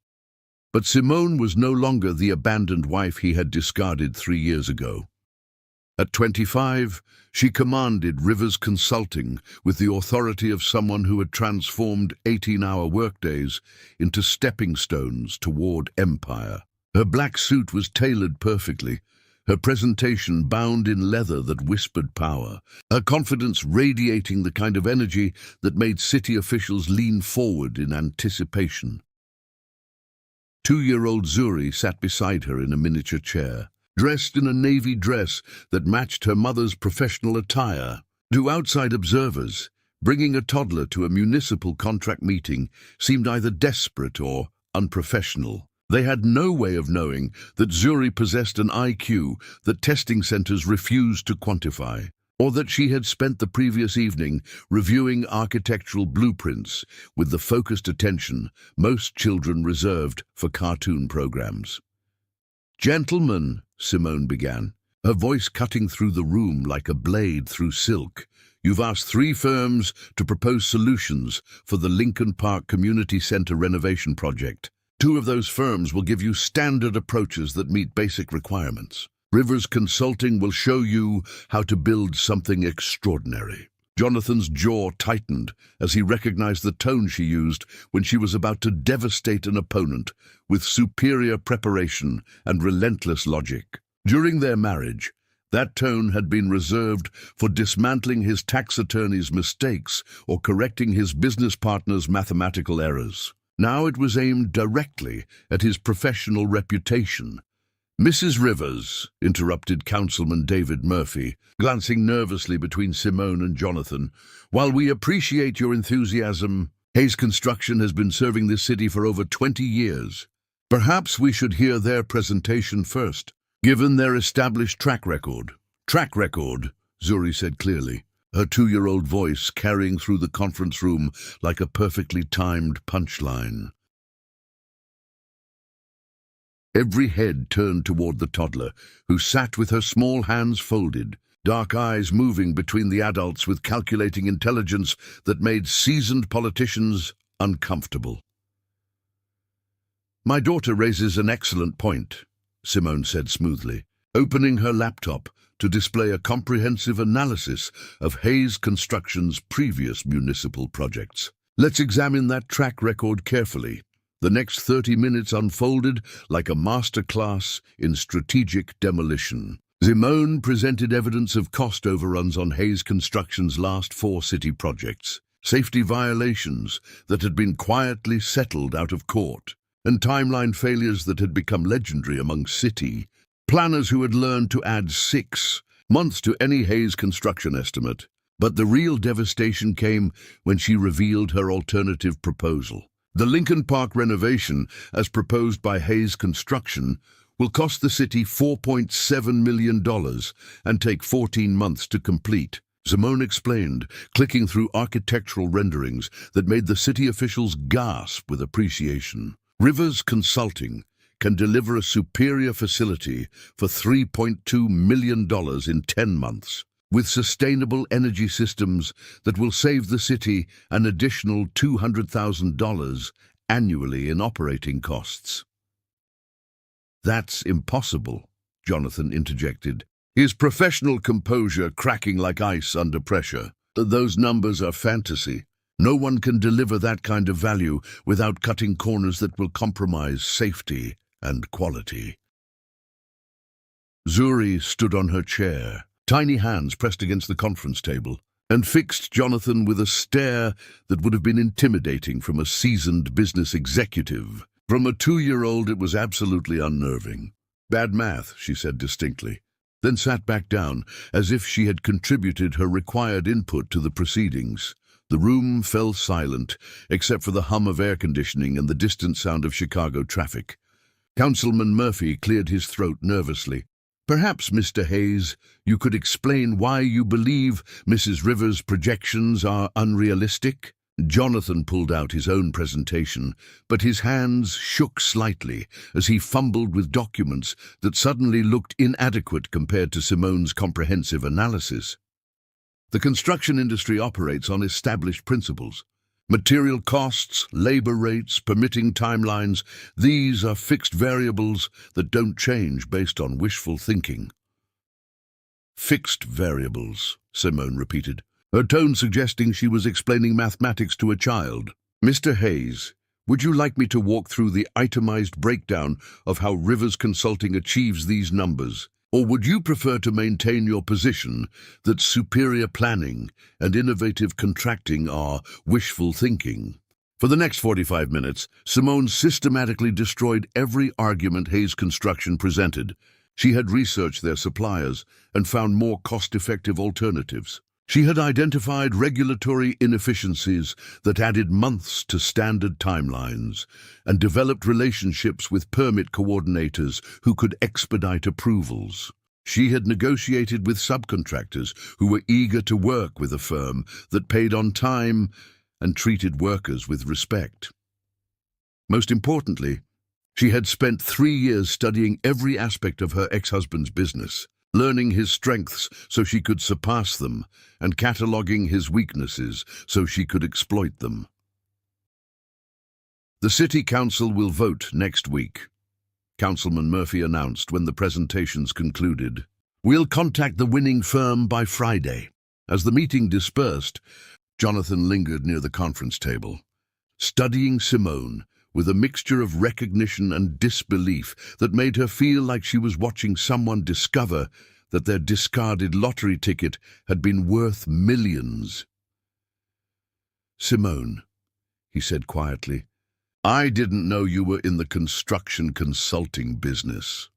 But Simone was no longer the abandoned wife he had discarded 3 years ago. At 25, she commanded Rivers Consulting with the authority of someone who had transformed 18-hour workdays into stepping stones toward empire. Her black suit was tailored perfectly, her presentation bound in leather that whispered power, her confidence radiating the kind of energy that made city officials lean forward in anticipation. 2-year-old Zuri sat beside her in a miniature chair, dressed in a navy dress that matched her mother's professional attire. To outside observers, bringing a toddler to a municipal contract meeting seemed either desperate or unprofessional. They had no way of knowing that Zuri possessed an IQ that testing centers refused to quantify, or that she had spent the previous evening reviewing architectural blueprints with the focused attention most children reserved for cartoon programs. "Gentlemen," Simone began, her voice cutting through the room like a blade through silk, "you've asked 3 firms to propose solutions for the Lincoln Park Community Center renovation project. 2 of those firms will give you standard approaches that meet basic requirements. Rivers Consulting will show you how to build something extraordinary." Jonathan's jaw tightened as he recognized the tone she used when she was about to devastate an opponent with superior preparation and relentless logic. During their marriage, that tone had been reserved for dismantling his tax attorney's mistakes or correcting his business partner's mathematical errors. Now it was aimed directly at his professional reputation. "Mrs. Rivers," interrupted Councilman David Murphy, glancing nervously between Simone and Jonathan, "while we appreciate your enthusiasm, Hayes Construction has been serving this city for over 20 years. Perhaps we should hear their presentation first, given their established track record." "Track record," Zuri said clearly, her 2-year-old voice carrying through the conference room like a perfectly timed punchline. Every head turned toward the toddler, who sat with her small hands folded, dark eyes moving between the adults with calculating intelligence that made seasoned politicians uncomfortable. "My daughter raises an excellent point," Simone said smoothly, opening her laptop to display a comprehensive analysis of Hayes Construction's previous municipal projects. "Let's examine that track record carefully." The next 30 minutes unfolded like a master class in strategic demolition. Simone presented evidence of cost overruns on Hayes Construction's last 4 city projects, safety violations that had been quietly settled out of court, and timeline failures that had become legendary among city planners who had learned to add 6 months to any Hayes Construction estimate. But the real devastation came when she revealed her alternative proposal. The Lincoln Park renovation, as proposed by Hayes Construction, will cost the city $4.7 million and take 14 months to complete. Simone explained, clicking through architectural renderings that made the city officials gasp with appreciation. Rivers Consulting can deliver a superior facility for $3.2 million in 10 months. With sustainable energy systems that will save the city an additional $200,000 annually in operating costs. "That's impossible," Jonathan interjected, his professional composure cracking like ice under pressure. "Those numbers are fantasy. No one can deliver that kind of value without cutting corners that will compromise safety and quality." Zuri stood on her chair, tiny hands pressed against the conference table, and fixed Jonathan with a stare that would have been intimidating from a seasoned business executive. From a 2-year-old, it was absolutely unnerving. "Bad math," she said distinctly, then sat back down, as if she had contributed her required input to the proceedings. The room fell silent, except for the hum of air conditioning and the distant sound of Chicago traffic. Councilman Murphy cleared his throat nervously. "Perhaps, Mr. Hayes, you could explain why you believe Mrs. Rivers' projections are unrealistic?" Jonathan pulled out his own presentation, but his hands shook slightly as he fumbled with documents that suddenly looked inadequate compared to Simone's comprehensive analysis. The construction industry operates on established principles. Material costs, labor rates, permitting timelines, these are fixed variables that don't change based on wishful thinking. "Fixed variables," Simone repeated, her tone suggesting she was explaining mathematics to a child. "Mr. Hayes, would you like me to walk through the itemized breakdown of how Rivers Consulting achieves these numbers? Or would you prefer to maintain your position that superior planning and innovative contracting are wishful thinking?" For the next 45 minutes, Simone systematically destroyed every argument Hayes Construction presented. She had researched their suppliers and found more cost-effective alternatives. She had identified regulatory inefficiencies that added months to standard timelines and developed relationships with permit coordinators who could expedite approvals. She had negotiated with subcontractors who were eager to work with a firm that paid on time and treated workers with respect. Most importantly, she had spent 3 years studying every aspect of her ex-husband's business, learning his strengths so she could surpass them, and cataloging his weaknesses so she could exploit them. "The City Council will vote next week," Councilman Murphy announced when the presentations concluded. "We'll contact the winning firm by Friday." As the meeting dispersed, Jonathan lingered near the conference table, studying Simone with a mixture of recognition and disbelief that made her feel like she was watching someone discover that their discarded lottery ticket had been worth millions. "Simone," he said quietly, "I didn't know you were in the construction consulting business."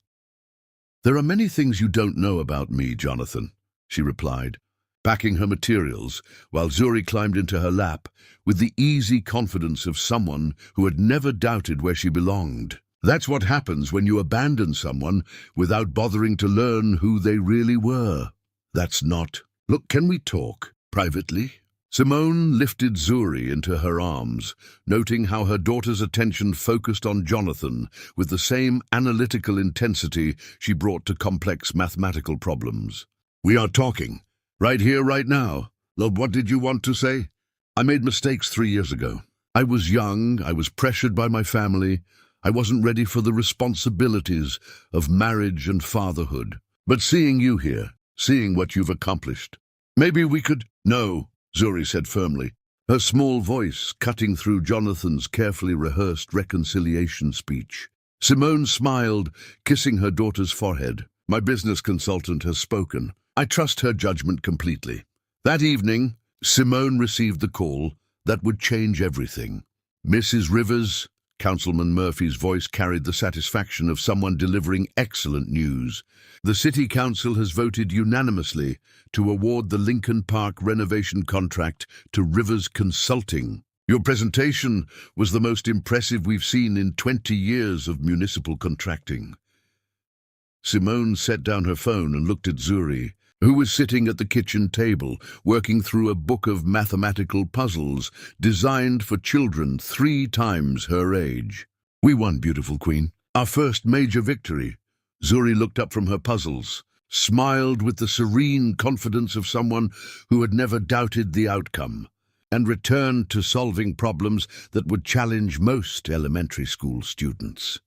"There are many things you don't know about me, Jonathan," she replied, packing her materials while Zuri climbed into her lap with the easy confidence of someone who had never doubted where she belonged. "That's what happens when you abandon someone without bothering to learn who they really were. That's not... Look, can we talk privately?" Simone lifted Zuri into her arms, noting how her daughter's attention focused on Jonathan with the same analytical intensity she brought to complex mathematical problems. "We are talking. Right here, right now. Lord, what did you want to say?" "I made mistakes 3 years ago. I was young, I was pressured by my family, I wasn't ready for the responsibilities of marriage and fatherhood. But seeing you here, seeing what you've accomplished, maybe we could—" "No," Zuri said firmly, her small voice cutting through Jonathan's carefully rehearsed reconciliation speech. Simone smiled, kissing her daughter's forehead. "My business consultant has spoken. I trust her judgment completely." That evening, Simone received the call that would change everything. "Mrs. Rivers," Councilman Murphy's voice carried the satisfaction of someone delivering excellent news. "The City Council has voted unanimously to award the Lincoln Park renovation contract to Rivers Consulting. Your presentation was the most impressive we've seen in 20 years of municipal contracting." Simone set down her phone and looked at Zuri, who was sitting at the kitchen table, working through a book of mathematical puzzles designed for children 3 times her age. "We won, beautiful queen. Our first major victory." Zuri looked up from her puzzles, smiled with the serene confidence of someone who had never doubted the outcome, and returned to solving problems that would challenge most elementary school students.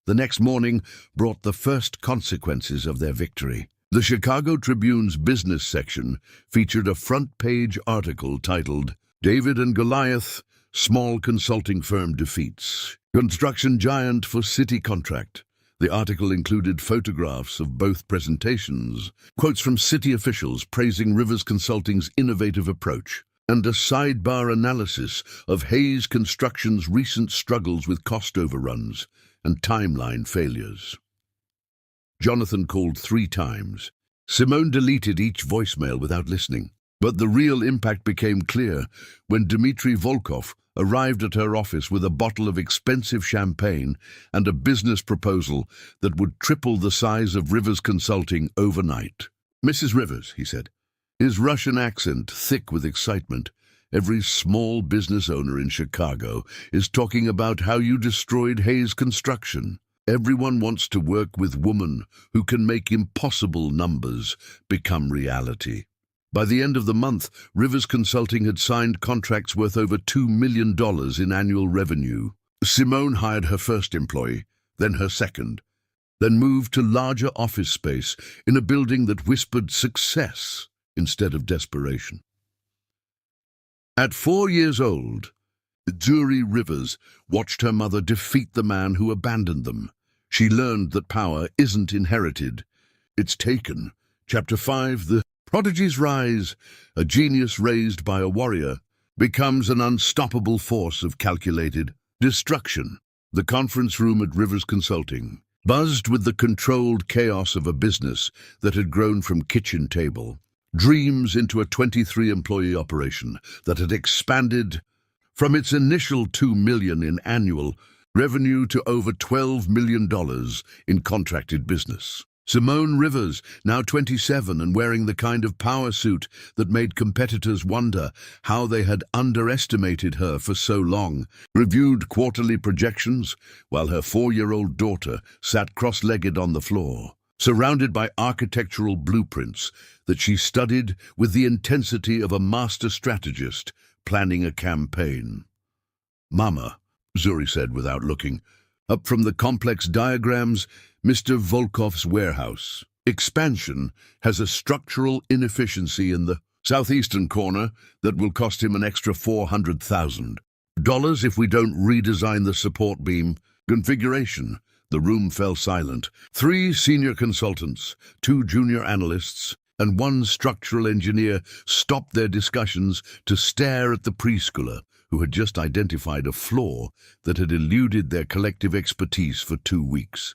The next morning brought the first consequences of their victory. The Chicago Tribune's business section featured a front-page article titled, "David and Goliath, Small Consulting Firm Defeats Construction Giant for City Contract." The article included photographs of both presentations, quotes from city officials praising Rivers Consulting's innovative approach, and a sidebar analysis of Hayes Construction's recent struggles with cost overruns and timeline failures. Jonathan called 3 times. Simone deleted each voicemail without listening. But the real impact became clear when Dmitry Volkov arrived at her office with a bottle of expensive champagne and a business proposal that would triple the size of Rivers Consulting overnight. "Mrs. Rivers," he said, his Russian accent thick with excitement, "every small business owner in Chicago is talking about how you destroyed Hayes Construction. Everyone wants to work with women who can make impossible numbers become reality." By the end of the month, Rivers Consulting had signed contracts worth over $2 million in annual revenue. Simone hired her first employee, then her second, then moved to larger office space in a building that whispered success instead of desperation. At 4 years old, Zuri Rivers watched her mother defeat the man who abandoned them. She learned that power isn't inherited, it's taken. Chapter 5, The Prodigy's Rise, a genius raised by a warrior, becomes an unstoppable force of calculated destruction. The conference room at Rivers Consulting buzzed with the controlled chaos of a business that had grown from kitchen table dreams into a 23-employee operation that had expanded from its initial $2 million in annual revenue to over $12 million in contracted business. Simone Rivers, now 27 and wearing the kind of power suit that made competitors wonder how they had underestimated her for so long, reviewed quarterly projections while her 4-year-old daughter sat cross-legged on the floor, surrounded by architectural blueprints that she studied with the intensity of a master strategist planning a campaign. "Mama," Zuri said without looking, up from the complex diagrams, "Mr. Volkov's warehouse expansion has a structural inefficiency in the southeastern corner that will cost him an extra $400,000 if we don't redesign the support beam configuration." The room fell silent. 3 senior consultants, 2 junior analysts, and 1 structural engineer stopped their discussions to stare at the preschooler who had just identified a flaw that had eluded their collective expertise for 2 weeks.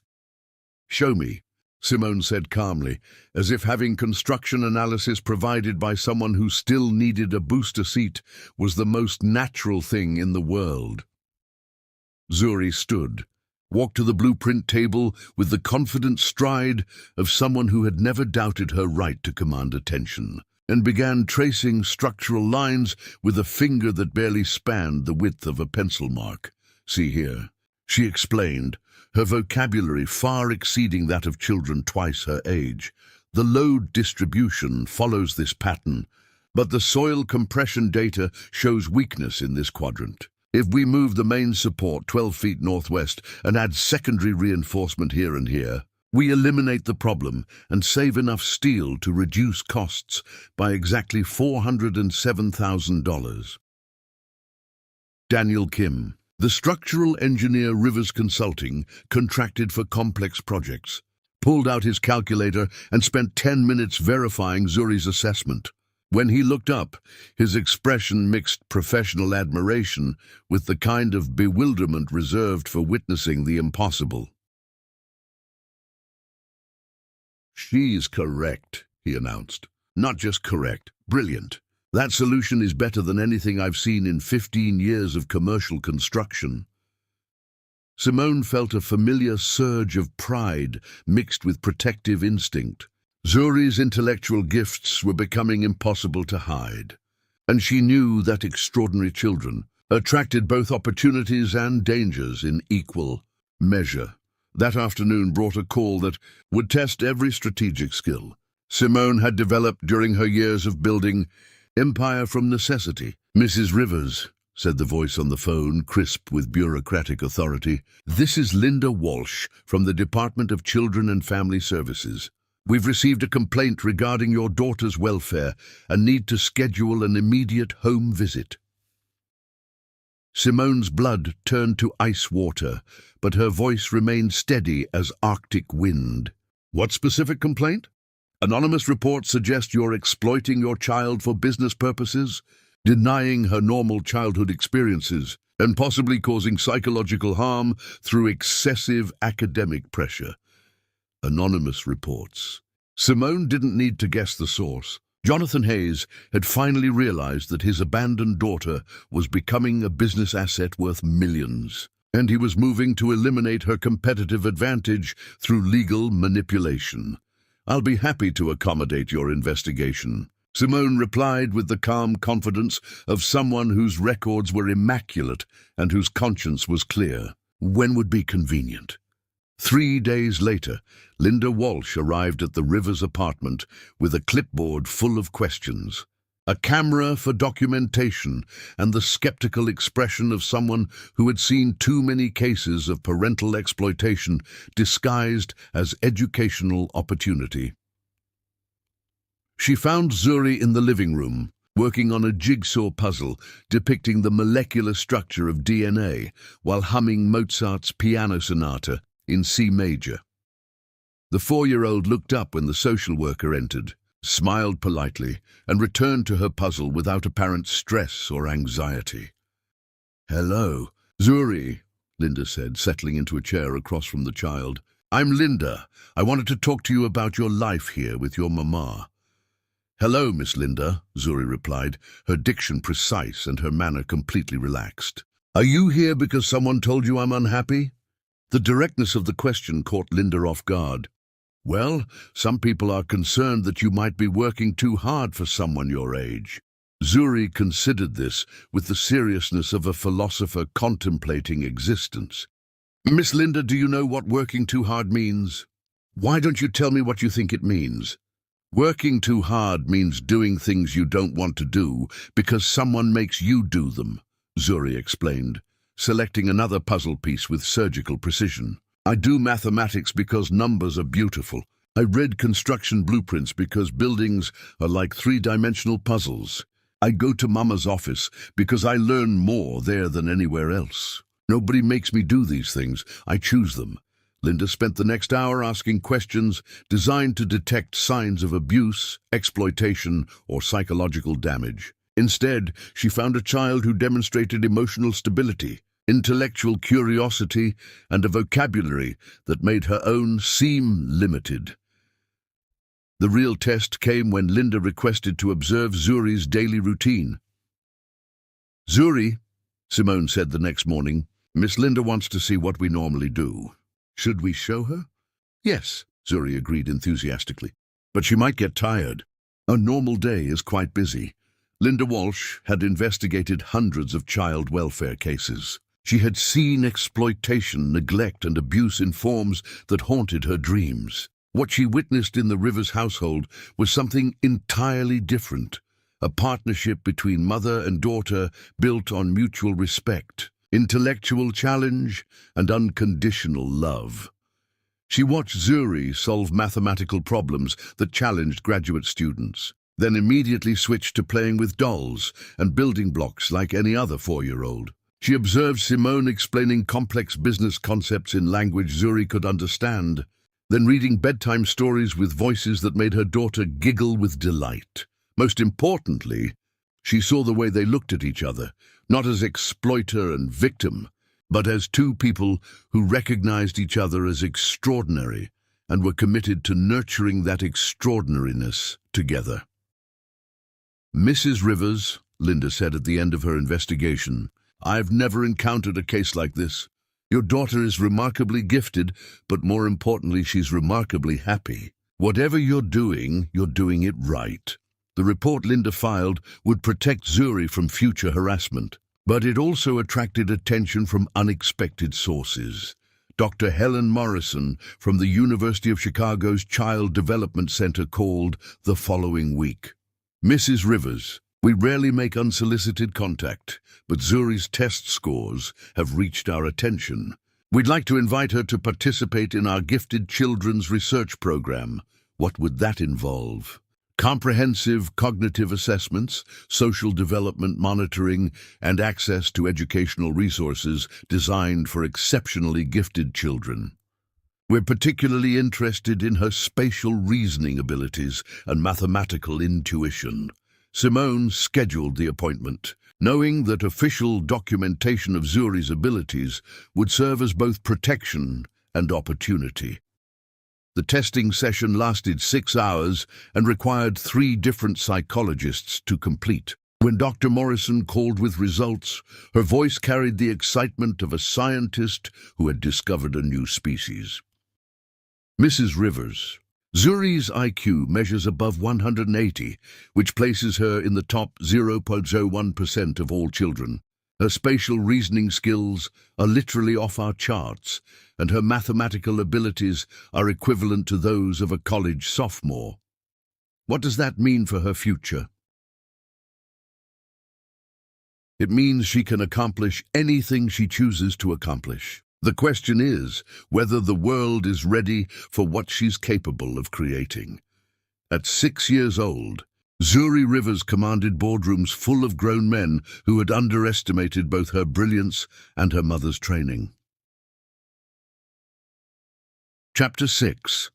"Show me," Simone said calmly, as if having construction analysis provided by someone who still needed a booster seat was the most natural thing in the world. Zuri stood, walked to the blueprint table with the confident stride of someone who had never doubted her right to command attention, and began tracing structural lines with a finger that barely spanned the width of a pencil mark. "See here," she explained, her vocabulary far exceeding that of children twice her age. "The load distribution follows this pattern, but the soil compression data shows weakness in this quadrant. If we move the main support 12 feet northwest and add secondary reinforcement here and here, we eliminate the problem and save enough steel to reduce costs by exactly $407,000. Daniel Kim, the structural engineer Rivers Consulting, contracted for complex projects, pulled out his calculator and spent 10 minutes verifying Zuri's assessment. When he looked up, his expression mixed professional admiration with the kind of bewilderment reserved for witnessing the impossible. "She's correct," he announced. "Not just correct, brilliant. That solution is better than anything I've seen in 15 years of commercial construction." Simone felt a familiar surge of pride mixed with protective instinct. Zuri's intellectual gifts were becoming impossible to hide, and she knew that extraordinary children attracted both opportunities and dangers in equal measure. That afternoon brought a call that would test every strategic skill Simone had developed during her years of building empire from necessity. "Mrs. Rivers," said the voice on the phone, crisp with bureaucratic authority, "this is Linda Walsh from the Department of Children and Family Services. We've received a complaint regarding your daughter's welfare and need to schedule an immediate home visit." Simone's blood turned to ice water, but her voice remained steady as Arctic wind. "What specific complaint?" "Anonymous reports suggest you're exploiting your child for business purposes. denying her normal childhood experiences, and possibly causing psychological harm through excessive academic pressure. Anonymous reports. Simone didn't need to guess the source. Jonathan Hayes had finally realized that his abandoned daughter was becoming a business asset worth millions, and he was moving to eliminate her competitive advantage through legal manipulation. "I'll be happy to accommodate your investigation," Simone replied with the calm confidence of someone whose records were immaculate and whose conscience was clear. When would be convenient? 3 days later, Linda Walsh arrived at the Rivers apartment with a clipboard full of questions, a camera for documentation, and the skeptical expression of someone who had seen too many cases of parental exploitation disguised as educational opportunity. She found Zuri in the living room, working on a jigsaw puzzle depicting the molecular structure of DNA while humming Mozart's piano sonata in C major. The 4-year-old looked up when the social worker entered, smiled politely, and returned to her puzzle without apparent stress or anxiety. "Hello, Zuri," Linda said, settling into a chair across from the child. "I'm Linda. I wanted to talk to you about your life here with your mama." "Hello, Miss Linda," Zuri replied, her diction precise and her manner completely relaxed. "Are you here because someone told you I'm unhappy?" The directness of the question caught Linda off guard. "Well, some people are concerned that you might be working too hard for someone your age." Zuri considered this with the seriousness of a philosopher contemplating existence. "Miss Linda, do you know what working too hard means?" "Why don't you tell me what you think it means?" "Working too hard means doing things you don't want to do because someone makes you do them," Zuri explained, selecting another puzzle piece with surgical precision. "I do mathematics because numbers are beautiful. I read construction blueprints because buildings are like 3-dimensional puzzles. I go to Mama's office because I learn more there than anywhere else. Nobody makes me do these things. I choose them." Linda spent the next hour asking questions designed to detect signs of abuse, exploitation, or psychological damage. Instead, she found a child who demonstrated emotional stability, intellectual curiosity, and a vocabulary that made her own seem limited. The real test came when Linda requested to observe Zuri's daily routine. "Zuri," Simone said the next morning, "Miss Linda wants to see what we normally do. Should we show her?" "Yes," Zuri agreed enthusiastically, "but she might get tired. A normal day is quite busy." Linda Walsh had investigated hundreds of child welfare cases. She had seen exploitation, neglect, and abuse in forms that haunted her dreams. What she witnessed in the Rivers household was something entirely different, a partnership between mother and daughter built on mutual respect, intellectual challenge, and unconditional love. She watched Zuri solve mathematical problems that challenged graduate students, then immediately switched to playing with dolls and building blocks like any other 4-year-old. She observed Simone explaining complex business concepts in language Zuri could understand, then reading bedtime stories with voices that made her daughter giggle with delight. Most importantly, she saw the way they looked at each other, not as exploiter and victim, but as two people who recognized each other as extraordinary and were committed to nurturing that extraordinariness together. "Mrs. Rivers," Linda said at the end of her investigation, "I've never encountered a case like this. Your daughter is remarkably gifted, but more importantly, she's remarkably happy. Whatever you're doing it right." The report Linda filed would protect Zuri from future harassment, but it also attracted attention from unexpected sources. Dr. Helen Morrison from the University of Chicago's Child Development Center called the following week. "Mrs. Rivers, we rarely make unsolicited contact, but Zuri's test scores have reached our attention. We'd like to invite her to participate in our Gifted Children's Research Program. What would that involve? Comprehensive cognitive assessments, social development monitoring, and access to educational resources designed for exceptionally gifted children. We're particularly interested in her spatial reasoning abilities and mathematical intuition. Simone scheduled the appointment, knowing that official documentation of Zuri's abilities would serve as both protection and opportunity. The testing session lasted 6 hours and required 3 different psychologists to complete. When Dr. Morrison called with results, her voice carried the excitement of a scientist who had discovered a new species. Mrs. Rivers. Zuri's IQ measures above 180, which places her in the top 0.01% of all children. Her spatial reasoning skills are literally off our charts, and her mathematical abilities are equivalent to those of a college sophomore. What does that mean for her future? It means she can accomplish anything she chooses to accomplish. The question is whether the world is ready for what she's capable of creating. At 6 years old, Zuri Rivers commanded boardrooms full of grown men who had underestimated both her brilliance and her mother's training. Chapter 6.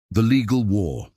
The Legal War.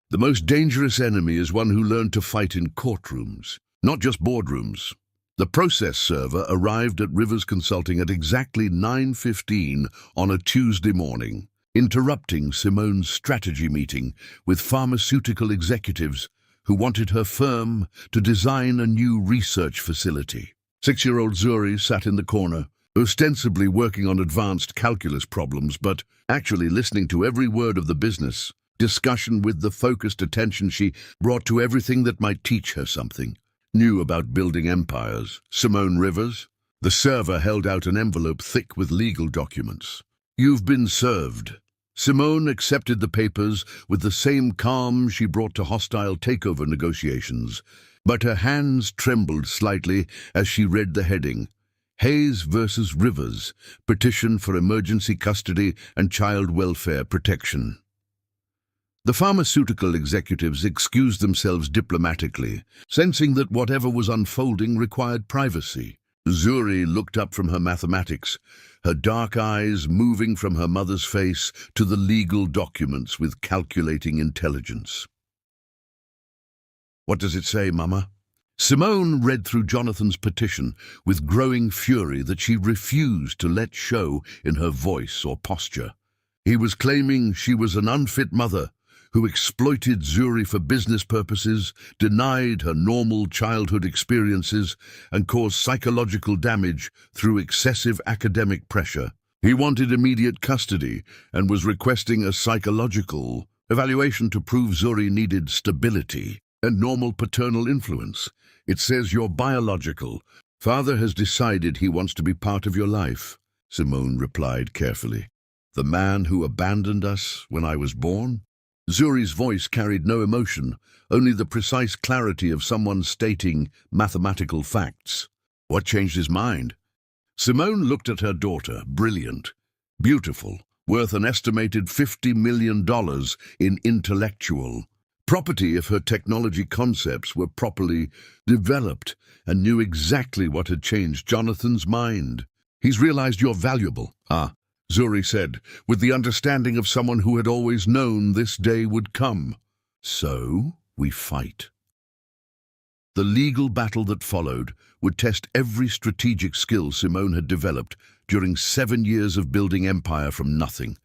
The most dangerous enemy is one who learned to fight in courtrooms, not just boardrooms. The process server arrived at Rivers Consulting at exactly 9:15 on a Tuesday morning, interrupting Simone's strategy meeting with pharmaceutical executives who wanted her firm to design a new research facility. 6-year-old Zuri sat in the corner, ostensibly working on advanced calculus problems, but actually listening to every word of the business discussion with the focused attention she brought to everything that might teach her something new about building empires. Simone Rivers. The server held out an envelope thick with legal documents. "You've been served." Simone accepted the papers with the same calm she brought to hostile takeover negotiations, but her hands trembled slightly as she read the heading: Hayes versus Rivers, Petition for Emergency Custody and Child Welfare Protection. The pharmaceutical executives excused themselves diplomatically, sensing that whatever was unfolding required privacy. Zuri looked up from her mathematics, her dark eyes moving from her mother's face to the legal documents with calculating intelligence. "What does it say, Mama?" Simone read through Jonathan's petition with growing fury that she refused to let show in her voice or posture. He was claiming she was an unfit mother who exploited Zuri for business purposes, denied her normal childhood experiences, and caused psychological damage through excessive academic pressure. He wanted immediate custody and was requesting a psychological evaluation to prove Zuri needed stability and normal paternal influence. "It says you're biological. Father has decided he wants to be part of your life," Simone replied carefully. "The man who abandoned us when I was born?" Zuri's voice carried no emotion, only the precise clarity of someone stating mathematical facts. What changed his mind? Simone looked at her daughter, brilliant, beautiful, worth an estimated $50 million in intellectual property if her technology concepts were properly developed, and knew exactly what had changed Jonathan's mind. "He's realized you're valuable." Zuri said, with the understanding of someone who had always known this day would come. "So, we fight." The legal battle that followed would test every strategic skill Simone had developed during 7 years of building empire from nothing.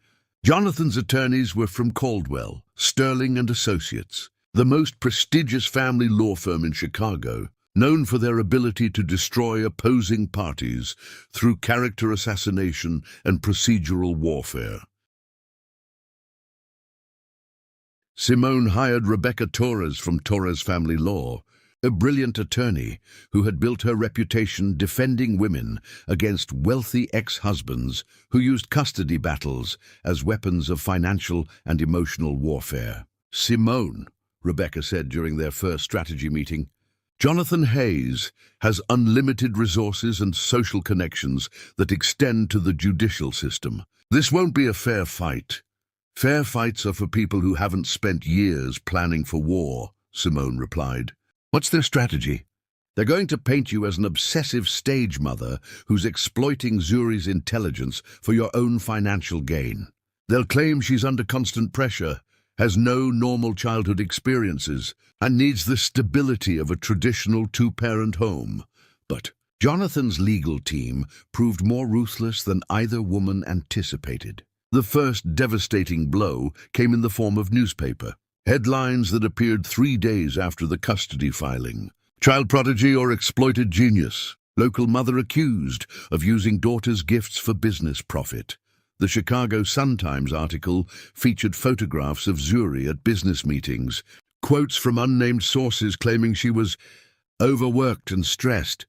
Jonathan's attorneys were from Caldwell, Sterling and Associates, the most prestigious family law firm in Chicago, known for their ability to destroy opposing parties through character assassination and procedural warfare. Simone hired Rebecca Torres from Torres Family Law, a brilliant attorney who had built her reputation defending women against wealthy ex-husbands who used custody battles as weapons of financial and emotional warfare. "Simone," Rebecca said during their first strategy meeting, "Jonathan Hayes has unlimited resources and social connections that extend to the judicial system. This won't be a fair fight. Fair fights are for people who haven't spent years planning for war," Simone replied. "What's their strategy?" "They're going to paint you as an obsessive stage mother who's exploiting Zuri's intelligence for your own financial gain. They'll claim she's under constant pressure has no normal childhood experiences, and needs the stability of a traditional two-parent home. But Jonathan's legal team proved more ruthless than either woman anticipated. The first devastating blow came in the form of newspaper headlines that appeared 3 days after the custody filing. Child prodigy or exploited genius. Local mother accused of using daughter's gifts for business profit. The Chicago Sun-Times article featured photographs of Zuri at business meetings, quotes from unnamed sources claiming she was overworked and stressed,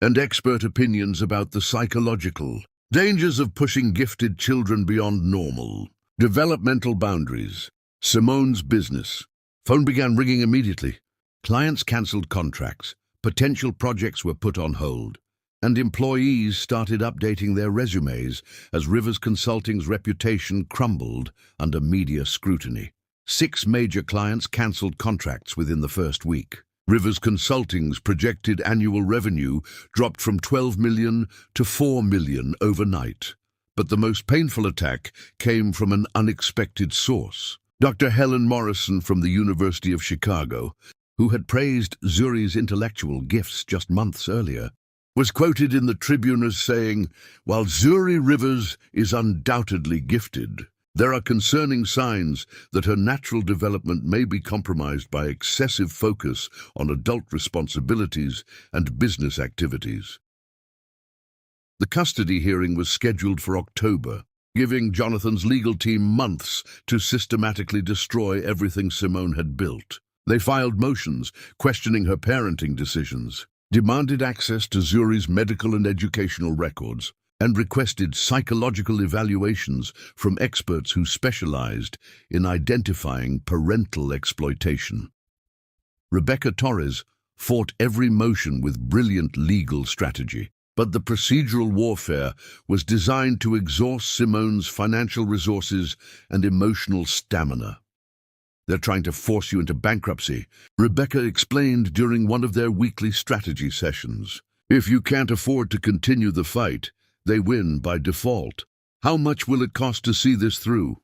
and expert opinions about the psychological dangers of pushing gifted children beyond normal. Developmental boundaries. Simone's business. Phone began ringing immediately. Clients cancelled contracts, potential projects were put on hold, and employees started updating their resumes as Rivers Consulting's reputation crumbled under media scrutiny. 6 major clients cancelled contracts within the first week. Rivers Consulting's projected annual revenue dropped from $12 million to $4 million overnight. But the most painful attack came from an unexpected source. Dr. Helen Morrison from the University of Chicago, who had praised Zuri's intellectual gifts just months earlier, was quoted in the Tribune as saying, "While Zuri Rivers is undoubtedly gifted, there are concerning signs that her natural development may be compromised by excessive focus on adult responsibilities and business activities." The custody hearing was scheduled for October, giving Jonathan's legal team months to systematically destroy everything Simone had built. They filed motions questioning her parenting decisions, demanded access to Zuri's medical and educational records, and requested psychological evaluations from experts who specialized in identifying parental exploitation. Rebecca Torres fought every motion with brilliant legal strategy, but the procedural warfare was designed to exhaust Simone's financial resources and emotional stamina. "They're trying to force you into bankruptcy," Rebecca explained during one of their weekly strategy sessions. "If you can't afford to continue the fight, they win by default. How much will it cost to see this through?"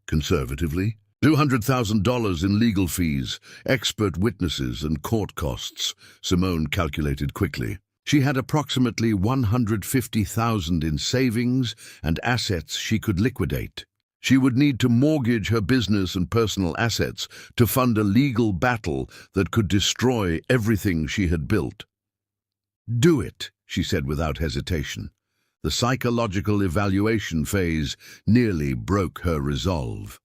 Conservatively, $200,000 in legal fees, expert witnesses, and court costs, Simone calculated quickly. She had approximately $150,000 in savings and assets she could liquidate. She would need to mortgage her business and personal assets to fund a legal battle that could destroy everything she had built. "Do it," she said without hesitation. The psychological evaluation phase nearly broke her resolve.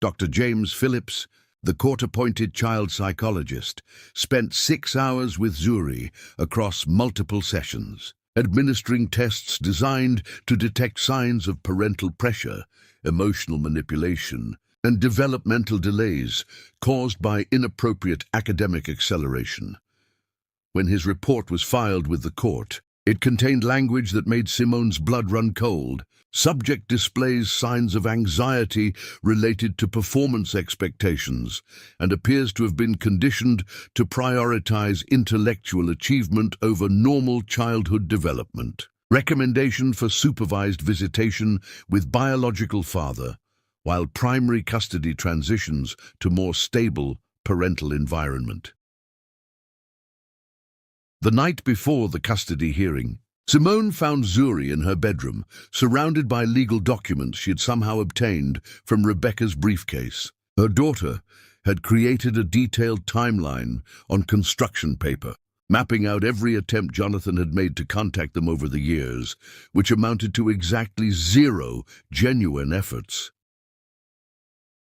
Dr. James Phillips, the court-appointed child psychologist, spent 6 hours with Zuri across multiple sessions, administering tests designed to detect signs of parental pressure, emotional manipulation, and developmental delays caused by inappropriate academic acceleration. When his report was filed with the court, it contained language that made Simone's blood run cold. Subject displays signs of anxiety related to performance expectations and appears to have been conditioned to prioritize intellectual achievement over normal childhood development. Recommendation for supervised visitation with biological father, while primary custody transitions to more stable parental environment. The night before the custody hearing, Simone found Zuri in her bedroom, surrounded by legal documents she had somehow obtained from Rebecca's briefcase. Her daughter had created a detailed timeline on construction paper, mapping out every attempt Jonathan had made to contact them over the years, which amounted to exactly 0 genuine efforts.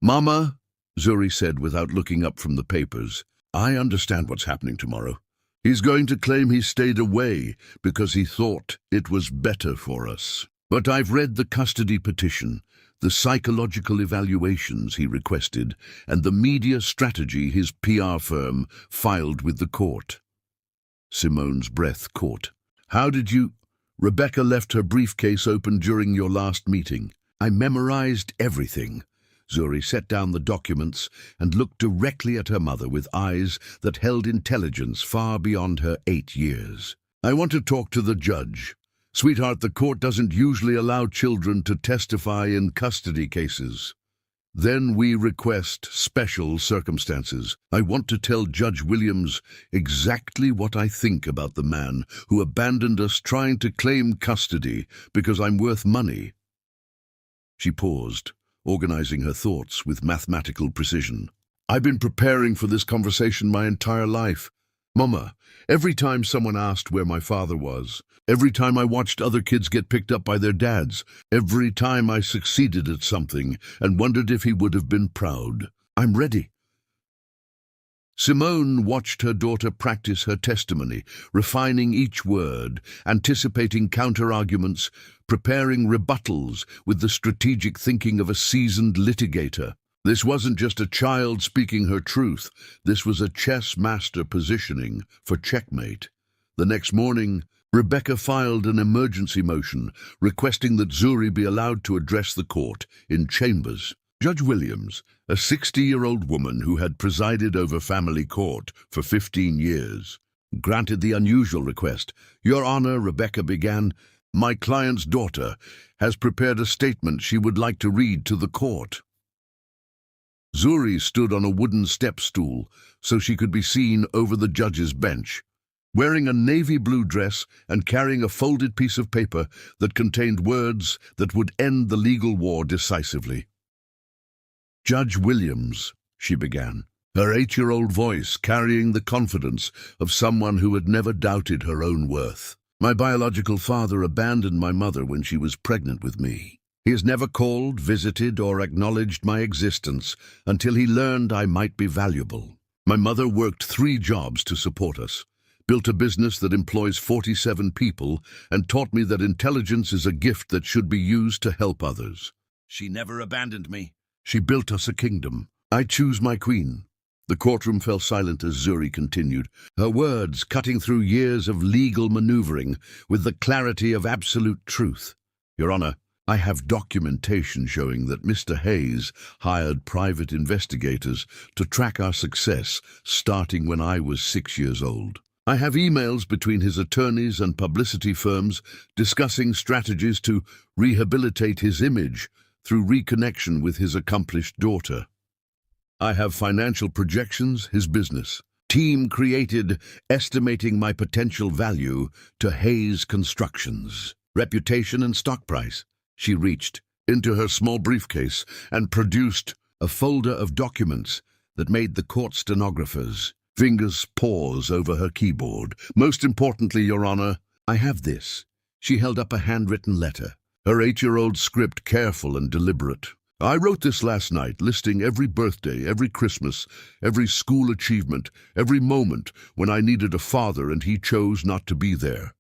"Mama," Zuri said without looking up from the papers, "I understand what's happening tomorrow. He's going to claim he stayed away because he thought it was better for us. But I've read the custody petition, the psychological evaluations he requested, and the media strategy his PR firm filed with the court." Simone's breath caught. "How did you—" "Rebecca left her briefcase open during your last meeting. I memorized everything." Zuri set down the documents and looked directly at her mother with eyes that held intelligence far beyond her 8 years. "I want to talk to the judge. Sweetheart, the court doesn't usually allow children to testify in custody cases." Then we request special circumstances. I want to tell Judge Williams exactly what I think about the man who abandoned us trying to claim custody because I'm worth money." She paused, organizing her thoughts with mathematical precision. "I've been preparing for this conversation my entire life. Mama, every time someone asked where my father was, every time I watched other kids get picked up by their dads, every time I succeeded at something and wondered if he would have been proud. I'm ready." Simone watched her daughter practice her testimony, refining each word, anticipating counter-arguments, preparing rebuttals with the strategic thinking of a seasoned litigator. This wasn't just a child speaking her truth. This was a chess master positioning for checkmate. The next morning, Rebecca filed an emergency motion requesting that Zuri be allowed to address the court in chambers. Judge Williams, a 60-year-old woman who had presided over family court for 15 years, granted the unusual request. "Your Honor," Rebecca began, "my client's daughter has prepared a statement she would like to read to the court." Zuri stood on a wooden step stool so she could be seen over the judge's bench, wearing a navy blue dress and carrying a folded piece of paper that contained words that would end the legal war decisively. "Judge Williams," she began, her 8-year-old voice carrying the confidence of someone who had never doubted her own worth. "My biological father abandoned my mother when she was pregnant with me. He has never called, visited, or acknowledged my existence until he learned I might be valuable. My mother worked 3 jobs to support us, built a business that employs 47 people, and taught me that intelligence is a gift that should be used to help others. She never abandoned me. She built us a kingdom. I choose my queen." The courtroom fell silent as Zuri continued, her words cutting through years of legal maneuvering with the clarity of absolute truth. "Your Honor, I have documentation showing that Mr. Hayes hired private investigators to track our success starting when I was 6 years old. I have emails between his attorneys and publicity firms discussing strategies to rehabilitate his image through reconnection with his accomplished daughter. I have financial projections, his business team created estimating my potential value to Hayes Constructions, reputation and stock price." She reached into her small briefcase and produced a folder of documents that made the court stenographers' fingers pause over her keyboard. "Most importantly, Your Honor, I have this." She held up a handwritten letter, her 8-year-old script careful and deliberate. "I wrote this last night, listing every birthday, every Christmas, every school achievement, every moment when I needed a father and he chose not to be there.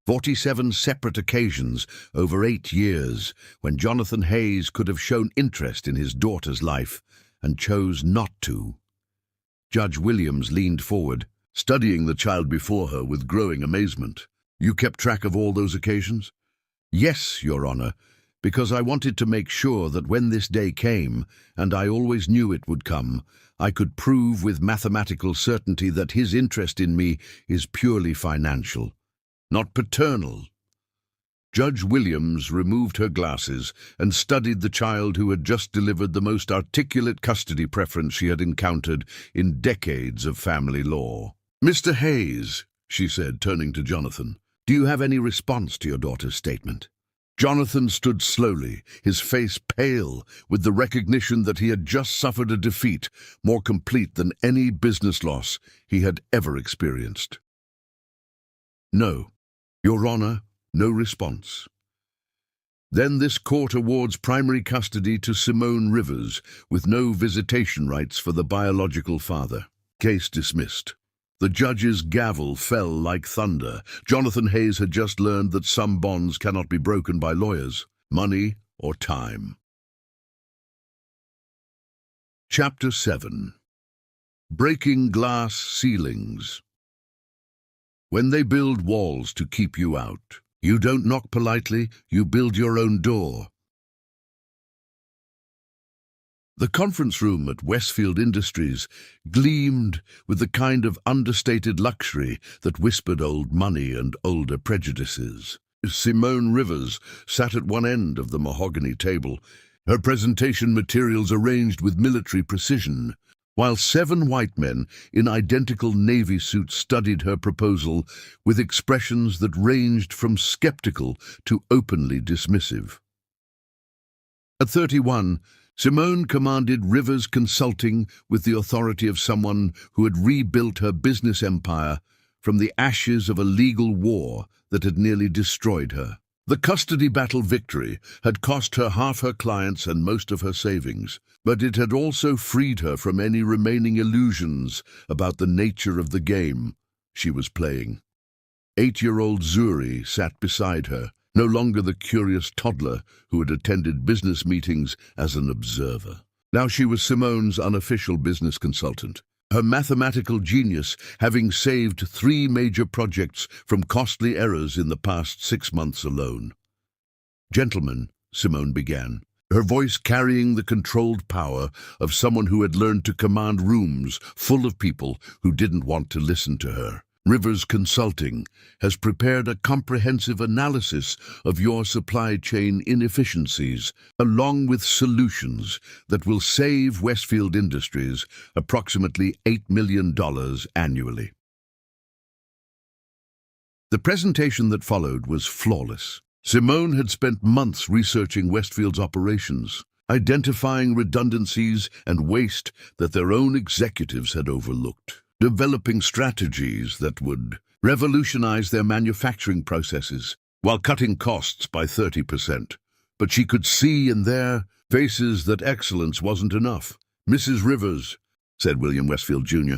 47 separate occasions over 8 years when Jonathan Hayes could have shown interest in his daughter's life and chose not to." Judge Williams leaned forward, studying the child before her with growing amazement. "You kept track of all those occasions?" "Yes, Your Honor, because I wanted to make sure that when this day came, and I always knew it would come, I could prove with mathematical certainty that his interest in me is purely financial, not paternal." Judge Williams removed her glasses and studied the child who had just delivered the most articulate custody preference she had encountered in decades of family law. "Mr. Hayes," she said, turning to Jonathan, "do you have any response to your daughter's statement?" Jonathan stood slowly, his face pale with the recognition that he had just suffered a defeat more complete than any business loss he had ever experienced. "No, Your Honor, no response." "Then this court awards primary custody to Simone Rivers with no visitation rights for the biological father." Case dismissed. The judge's gavel fell like thunder. Jonathan Hayes had just learned that some bonds cannot be broken by lawyers, money, or time. Chapter 7. Breaking Glass Ceilings. When they build walls to keep you out, you don't knock politely, you build your own door. The conference room at Westfield Industries gleamed with the kind of understated luxury that whispered old money and older prejudices. Simone Rivers sat at one end of the mahogany table, her presentation materials arranged with military precision, while 7 white men in identical navy suits studied her proposal with expressions that ranged from skeptical to openly dismissive. At 31, Simone commanded Rivers Consulting with the authority of someone who had rebuilt her business empire from the ashes of a legal war that had nearly destroyed her. The custody battle victory had cost her half her clients and most of her savings, but it had also freed her from any remaining illusions about the nature of the game she was playing. 8-year-old Zuri sat beside her, no longer the curious toddler who had attended business meetings as an observer. Now she was Simone's unofficial business consultant, her mathematical genius having saved 3 major projects from costly errors in the past 6 months alone. "Gentlemen," Simone began, her voice carrying the controlled power of someone who had learned to command rooms full of people who didn't want to listen to her. "Rivers Consulting has prepared a comprehensive analysis of your supply chain inefficiencies, along with solutions that will save Westfield Industries approximately $8 million annually." The presentation that followed was flawless. Simone had spent months researching Westfield's operations, identifying redundancies and waste that their own executives had overlooked, developing strategies that would revolutionize their manufacturing processes while cutting costs by 30%. But she could see in their faces that excellence wasn't enough. "Mrs. Rivers," said William Westfield Jr.,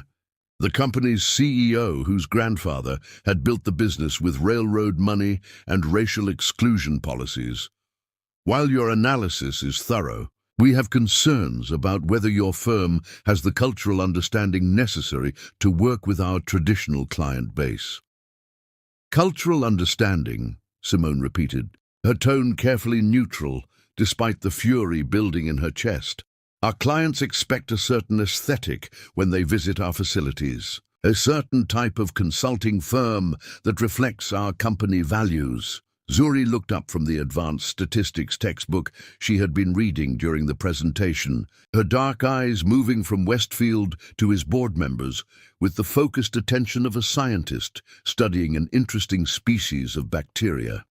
the company's CEO whose grandfather had built the business with railroad money and racial exclusion policies, "while your analysis is thorough, we have concerns about whether your firm has the cultural understanding necessary to work with our traditional client base." "Cultural understanding," Simone repeated, her tone carefully neutral despite the fury building in her chest. "Our clients expect a certain aesthetic when they visit our facilities, a certain type of consulting firm that reflects our company values." Zuri looked up from the advanced statistics textbook she had been reading during the presentation, her dark eyes moving from Westfield to his board members with the focused attention of a scientist studying an interesting species of bacteria.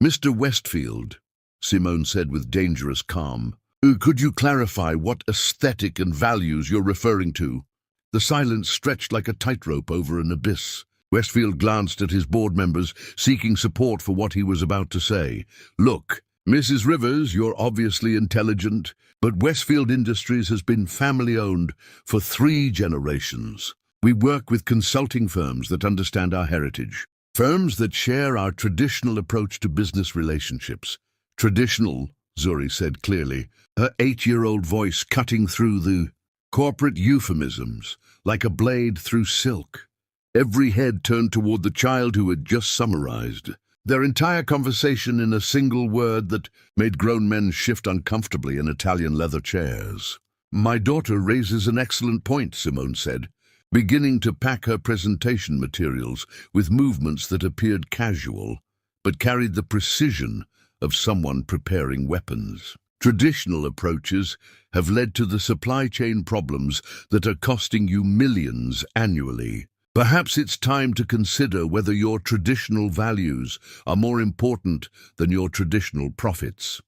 "Mr. Westfield," Simone said with dangerous calm, "could you clarify what aesthetic and values you're referring to?" The silence stretched like a tightrope over an abyss. Westfield glanced at his board members, seeking support for what he was about to say. "Look, Mrs. Rivers, you're obviously intelligent, but Westfield Industries has been family-owned for 3 generations. We work with consulting firms that understand our heritage, firms that share our traditional approach to business relationships." "Traditional," Zuri said clearly, her 8-year-old voice cutting through the corporate euphemisms like a blade through silk. Every head turned toward the child who had just summarized their entire conversation in a single word that made grown men shift uncomfortably in Italian leather chairs. "My daughter raises an excellent point," Simone said, beginning to pack her presentation materials with movements that appeared casual, but carried the precision of someone preparing weapons. "Traditional approaches have led to the supply chain problems that are costing you millions annually. Perhaps it's time to consider whether your traditional values are more important than your traditional profits."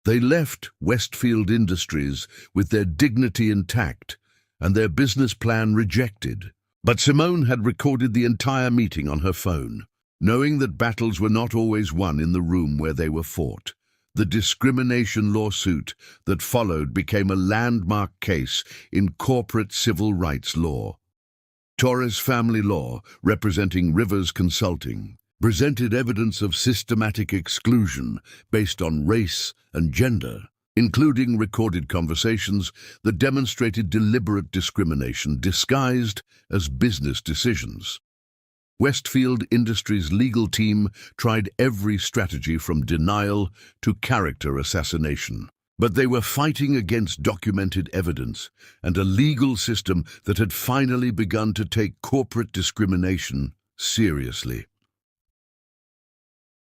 They left Westfield Industries with their dignity intact and their business plan rejected. But Simone had recorded the entire meeting on her phone, knowing that battles were not always won in the room where they were fought. The discrimination lawsuit that followed became a landmark case in corporate civil rights law. Torres Family Law, representing Rivers Consulting, presented evidence of systematic exclusion based on race and gender, including recorded conversations that demonstrated deliberate discrimination disguised as business decisions. Westfield Industries' legal team tried every strategy from denial to character assassination. But they were fighting against documented evidence and a legal system that had finally begun to take corporate discrimination seriously.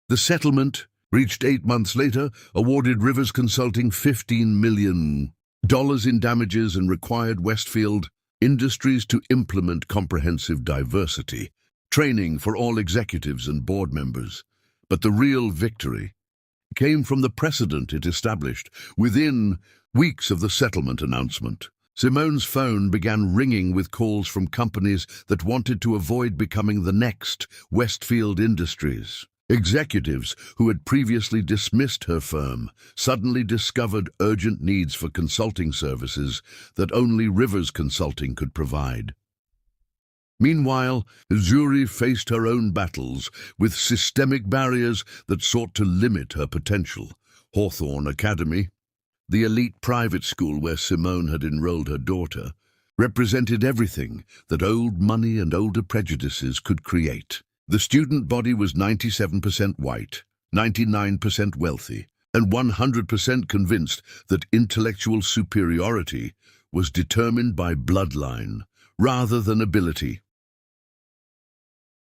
The settlement reached 8 months later, awarded Rivers Consulting $15 million in damages and required Westfield Industries to implement comprehensive diversity training for all executives and board members. But the real victory came from the precedent it established. Within weeks of the settlement announcement, Simone's phone began ringing with calls from companies that wanted to avoid becoming the next Westfield Industries. Executives who had previously dismissed her firm suddenly discovered urgent needs for consulting services that only Rivers Consulting could provide. Meanwhile, Zuri faced her own battles with systemic barriers that sought to limit her potential. Hawthorne Academy, the elite private school where Simone had enrolled her daughter, represented everything that old money and older prejudices could create. The student body was 97% white, 99% wealthy, and 100% convinced that intellectual superiority was determined by bloodline rather than ability.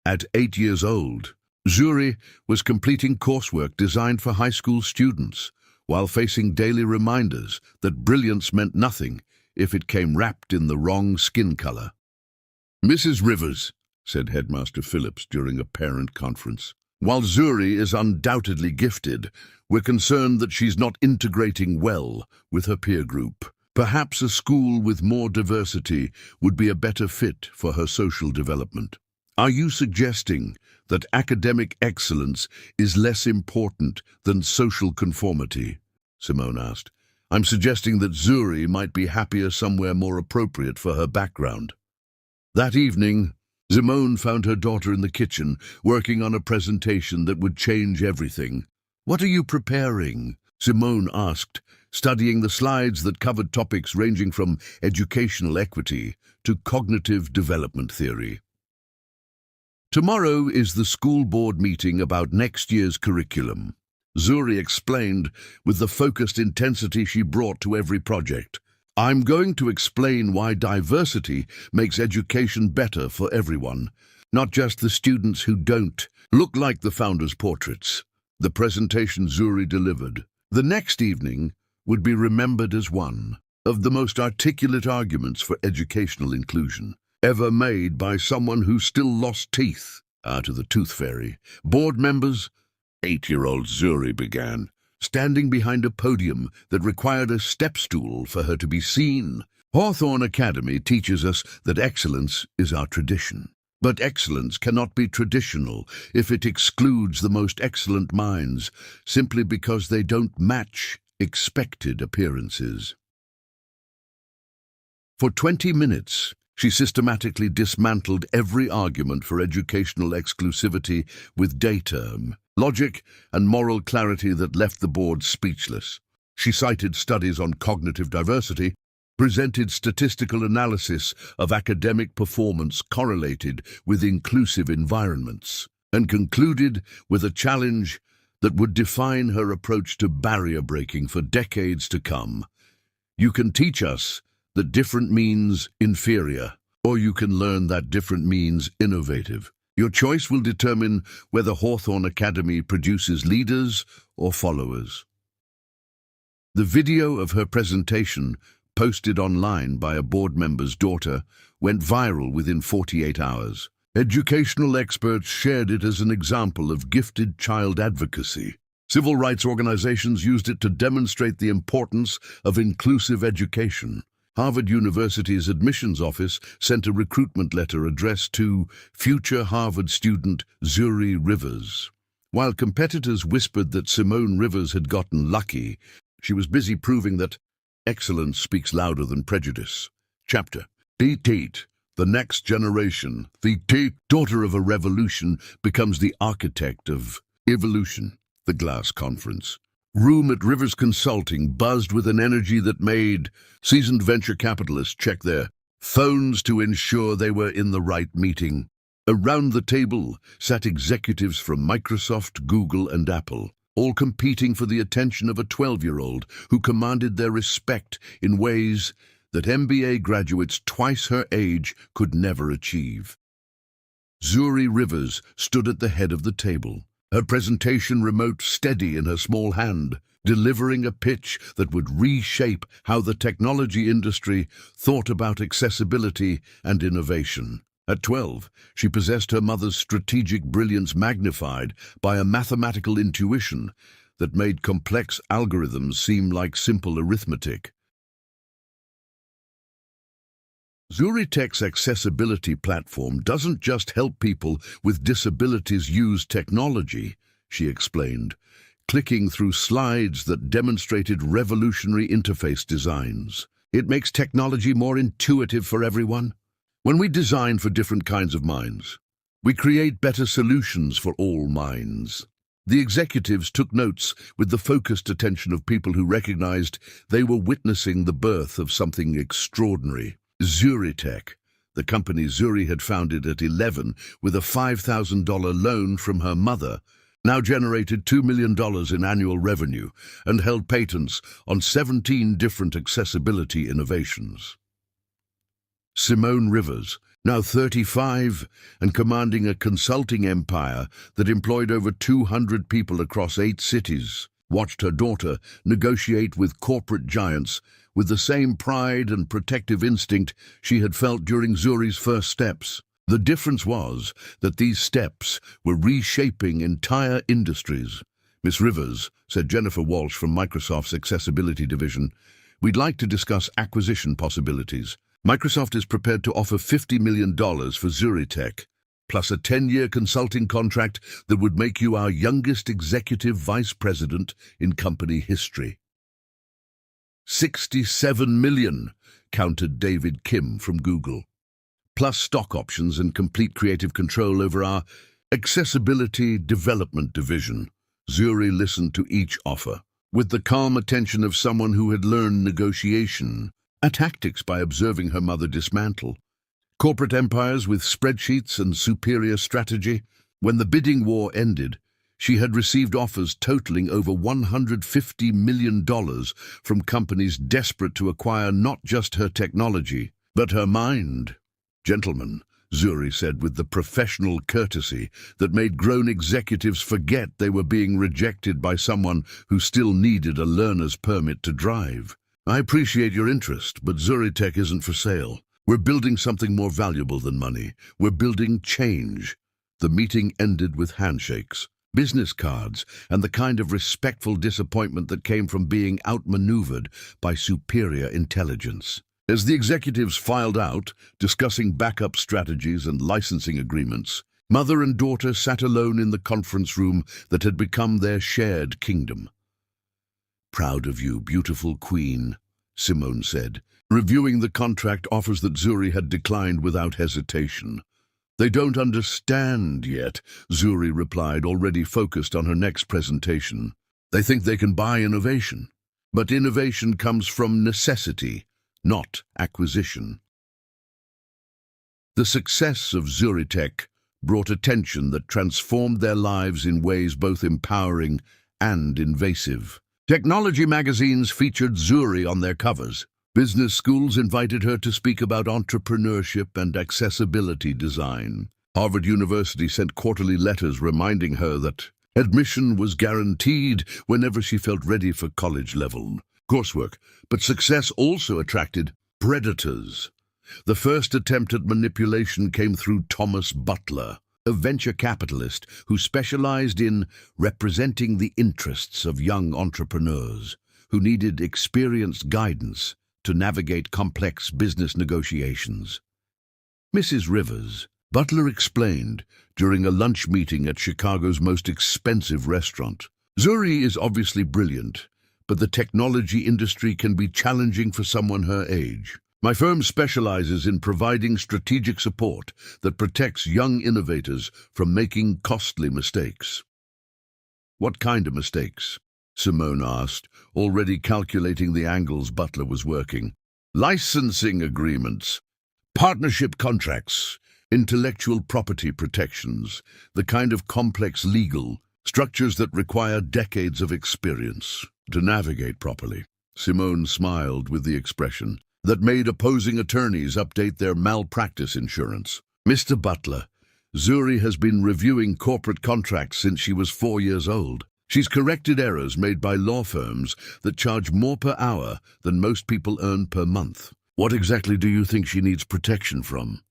At 8 years old, Zuri was completing coursework designed for high school students, while facing daily reminders that brilliance meant nothing if it came wrapped in the wrong skin color. "Mrs. Rivers," said Headmaster Phillips during a parent conference, "while Zuri is undoubtedly gifted, we're concerned that she's not integrating well with her peer group. Perhaps a school with more diversity would be a better fit for her social development." "Are you suggesting that academic excellence is less important than social conformity?" Simone asked. "I'm suggesting that Zuri might be happier somewhere more appropriate for her background." That evening, Simone found her daughter in the kitchen, working on a presentation that would change everything. "What are you preparing?" Simone asked, studying the slides that covered topics ranging from educational equity to cognitive development theory. "Tomorrow is the school board meeting about next year's curriculum," Zuri explained with the focused intensity she brought to every project. "I'm going to explain why diversity makes education better for everyone, not just the students who don't look like the founders' portraits." The presentation Zuri delivered the next evening would be remembered as one of the most articulate arguments for educational inclusion ever made by someone who still lost teeth to the tooth fairy. Board members, 8-year-old Zuri began, standing behind a podium that required a step stool for her to be seen. "Hawthorne Academy teaches us that excellence is our tradition. But excellence cannot be traditional if it excludes the most excellent minds simply because they don't match expected appearances." For 20 minutes, she systematically dismantled every argument for educational exclusivity with data, logic, and moral clarity that left the board speechless. She cited studies on cognitive diversity, presented statistical analysis of academic performance correlated with inclusive environments, and concluded with a challenge that would define her approach to barrier breaking for decades to come. "You can teach us that different means inferior, or you can learn that different means innovative. Your choice will determine whether Hawthorne Academy produces leaders or followers." The video of her presentation, posted online by a board member's daughter, went viral within 48 hours. Educational experts shared it as an example of gifted child advocacy. Civil rights organizations used it to demonstrate the importance of inclusive education. Harvard University's admissions office sent a recruitment letter addressed to future Harvard student Zuri Rivers. While competitors whispered that Simone Rivers had gotten lucky, she was busy proving that excellence speaks louder than prejudice. Chapter: Teet, the next generation. The daughter of a revolution becomes the architect of evolution. The glass conference room at Rivers Consulting buzzed with an energy that made seasoned venture capitalists check their phones to ensure they were in the right meeting. Around the table sat executives from Microsoft, Google, and Apple, all competing for the attention of a 12-year-old who commanded their respect in ways that MBA graduates twice her age could never achieve. Zuri Rivers stood at the head of the table, her presentation remote steady in her small hand, delivering a pitch that would reshape how the technology industry thought about accessibility and innovation. At 12, she possessed her mother's strategic brilliance magnified by a mathematical intuition that made complex algorithms seem like simple arithmetic. Zuritech's accessibility platform doesn't just help people with disabilities use technology, she explained, clicking through slides that demonstrated revolutionary interface designs. It makes technology more intuitive for everyone. When we design for different kinds of minds, we create better solutions for all minds. The executives took notes with the focused attention of people who recognized they were witnessing the birth of something extraordinary. Zuritech, the company Zuri had founded at 11 with a $5,000 loan from her mother, now generated $2 million in annual revenue and held patents on 17 different accessibility innovations. Simone Rivers, now 35 and commanding a consulting empire that employed over 200 people across 8 cities, watched her daughter negotiate with corporate giants with the same pride and protective instinct she had felt during Zuri's first steps. The difference was that these steps were reshaping entire industries. Miss Rivers, said Jennifer Walsh from Microsoft's accessibility division, we'd like to discuss acquisition possibilities. Microsoft is prepared to offer $50 million for Zuritech, plus a 10-year consulting contract that would make you our youngest executive vice president in company history. 67 million, countered David Kim from Google, plus stock options and complete creative control over our accessibility development division. Zuri listened to each offer with the calm attention of someone who had learned negotiation, tactics by observing her mother dismantle corporate empires with spreadsheets and superior strategy. When the bidding war ended, she had received offers totaling over $150 million from companies desperate to acquire not just her technology, but her mind. Gentlemen, Zuri said with the professional courtesy that made grown executives forget they were being rejected by someone who still needed a learner's permit to drive. I appreciate your interest, but Zuritech isn't for sale. We're building something more valuable than money. We're building change. The meeting ended with handshakes, business cards, and the kind of respectful disappointment that came from being outmaneuvered by superior intelligence. As the executives filed out, discussing backup strategies and licensing agreements, mother and daughter sat alone in the conference room that had become their shared kingdom. Proud of you, beautiful queen, Simone said, reviewing the contract offers that Zuri had declined without hesitation. They don't understand yet, Zuri replied, already focused on her next presentation. They think they can buy innovation, but innovation comes from necessity, not acquisition. The success of Zuritech brought attention that transformed their lives in ways both empowering and invasive. Technology magazines featured Zuri on their covers. Business schools invited her to speak about entrepreneurship and accessibility design. Harvard University sent quarterly letters reminding her that admission was guaranteed whenever she felt ready for college-level coursework. But success also attracted predators. The first attempt at manipulation came through Thomas Butler, a venture capitalist who specialized in representing the interests of young entrepreneurs who needed experienced guidance to navigate complex business negotiations. Mrs. Rivers, Butler explained during a lunch meeting at Chicago's most expensive restaurant, Zuri is obviously brilliant, but the technology industry can be challenging for someone her age. My firm specializes in providing strategic support that protects young innovators from making costly mistakes. What kind of mistakes? Simone asked, already calculating the angles Butler was working. Licensing agreements, partnership contracts, intellectual property protections, the kind of complex legal structures that require decades of experience to navigate properly. Simone smiled with the expression that made opposing attorneys update their malpractice insurance. Mr. Butler, Zuri has been reviewing corporate contracts since she was 4 years old. She's corrected errors made by law firms that charge more per hour than most people earn per month. What exactly do you think she needs protection from?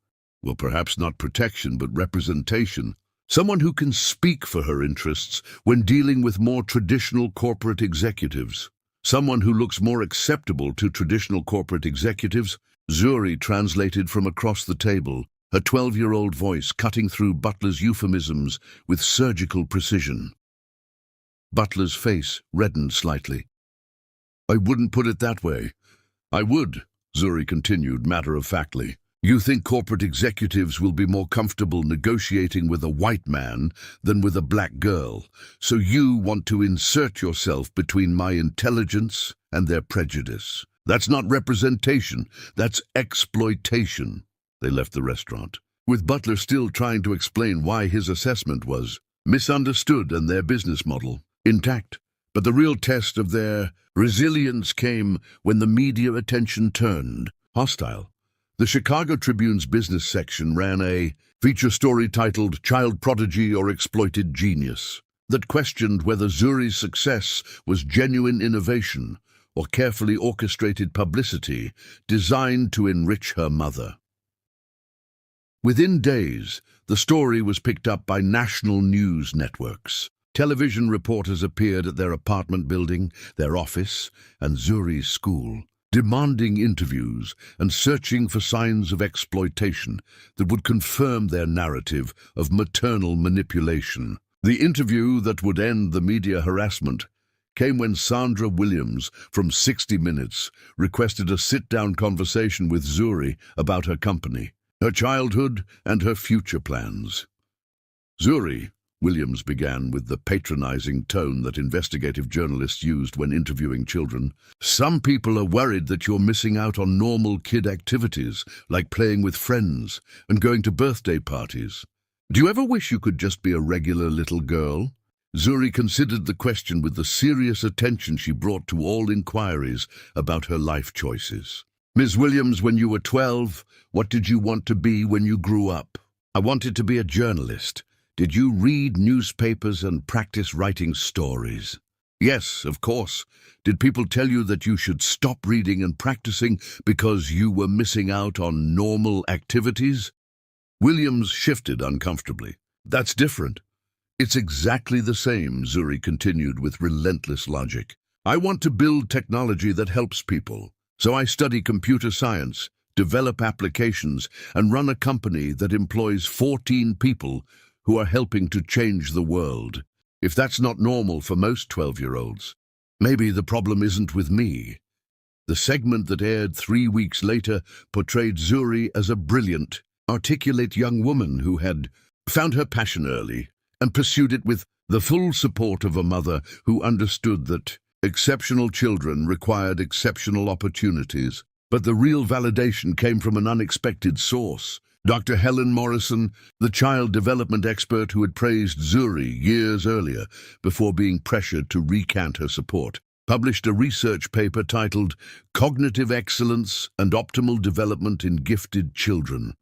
Well, perhaps not protection, but representation. Someone who can speak for her interests when dealing with more traditional corporate executives. Someone who looks more acceptable to traditional corporate executives. Zuri translated from across the table, her 12-year-old voice cutting through Butler's euphemisms with surgical precision. Butler's face reddened slightly. I wouldn't put it that way. I would, Zuri continued matter-of-factly. You think corporate executives will be more comfortable negotiating with a white man than with a black girl, so you want to insert yourself between my intelligence and their prejudice. That's not representation, that's exploitation. They left the restaurant, with Butler still trying to explain why his assessment was misunderstood and their business model intact. But the real test of their resilience came when the media attention turned hostile. The Chicago Tribune's business section ran a feature story titled Child Prodigy or Exploited Genius that questioned whether Zuri's success was genuine innovation or carefully orchestrated publicity designed to enrich her mother. Within days, the story was picked up by national news networks. Television reporters appeared at their apartment building, their office, and Zuri's school, demanding interviews and searching for signs of exploitation that would confirm their narrative of maternal manipulation. The interview that would end the media harassment came when Sandra Williams from 60 Minutes requested a sit-down conversation with Zuri about her company, her childhood, and her future plans. Zuri, Williams began with the patronizing tone that investigative journalists used when interviewing children. Some people are worried that you're missing out on normal kid activities, like playing with friends and going to birthday parties. Do you ever wish you could just be a regular little girl? Zuri considered the question with the serious attention she brought to all inquiries about her life choices. Ms. Williams, when you were 12, what did you want to be when you grew up? I wanted to be a journalist. Did you read newspapers and practice writing stories? Yes, of course. Did people tell you that you should stop reading and practicing because you were missing out on normal activities? Williams shifted uncomfortably. That's different. It's exactly the same, Zuri continued with relentless logic. I want to build technology that helps people. So I study computer science, develop applications, and run a company that employs 14 people who are helping to change the world. If that's not normal for most 12-year-olds, maybe the problem isn't with me. The segment that aired 3 weeks later portrayed Zuri as a brilliant, articulate young woman who had found her passion early and pursued it with the full support of a mother who understood that exceptional children required exceptional opportunities. But the real validation came from an unexpected source. Dr. Helen Morrison, the child development expert who had praised Zuri years earlier before being pressured to recant her support, published a research paper titled Cognitive Excellence and Optimal Development in Gifted Children.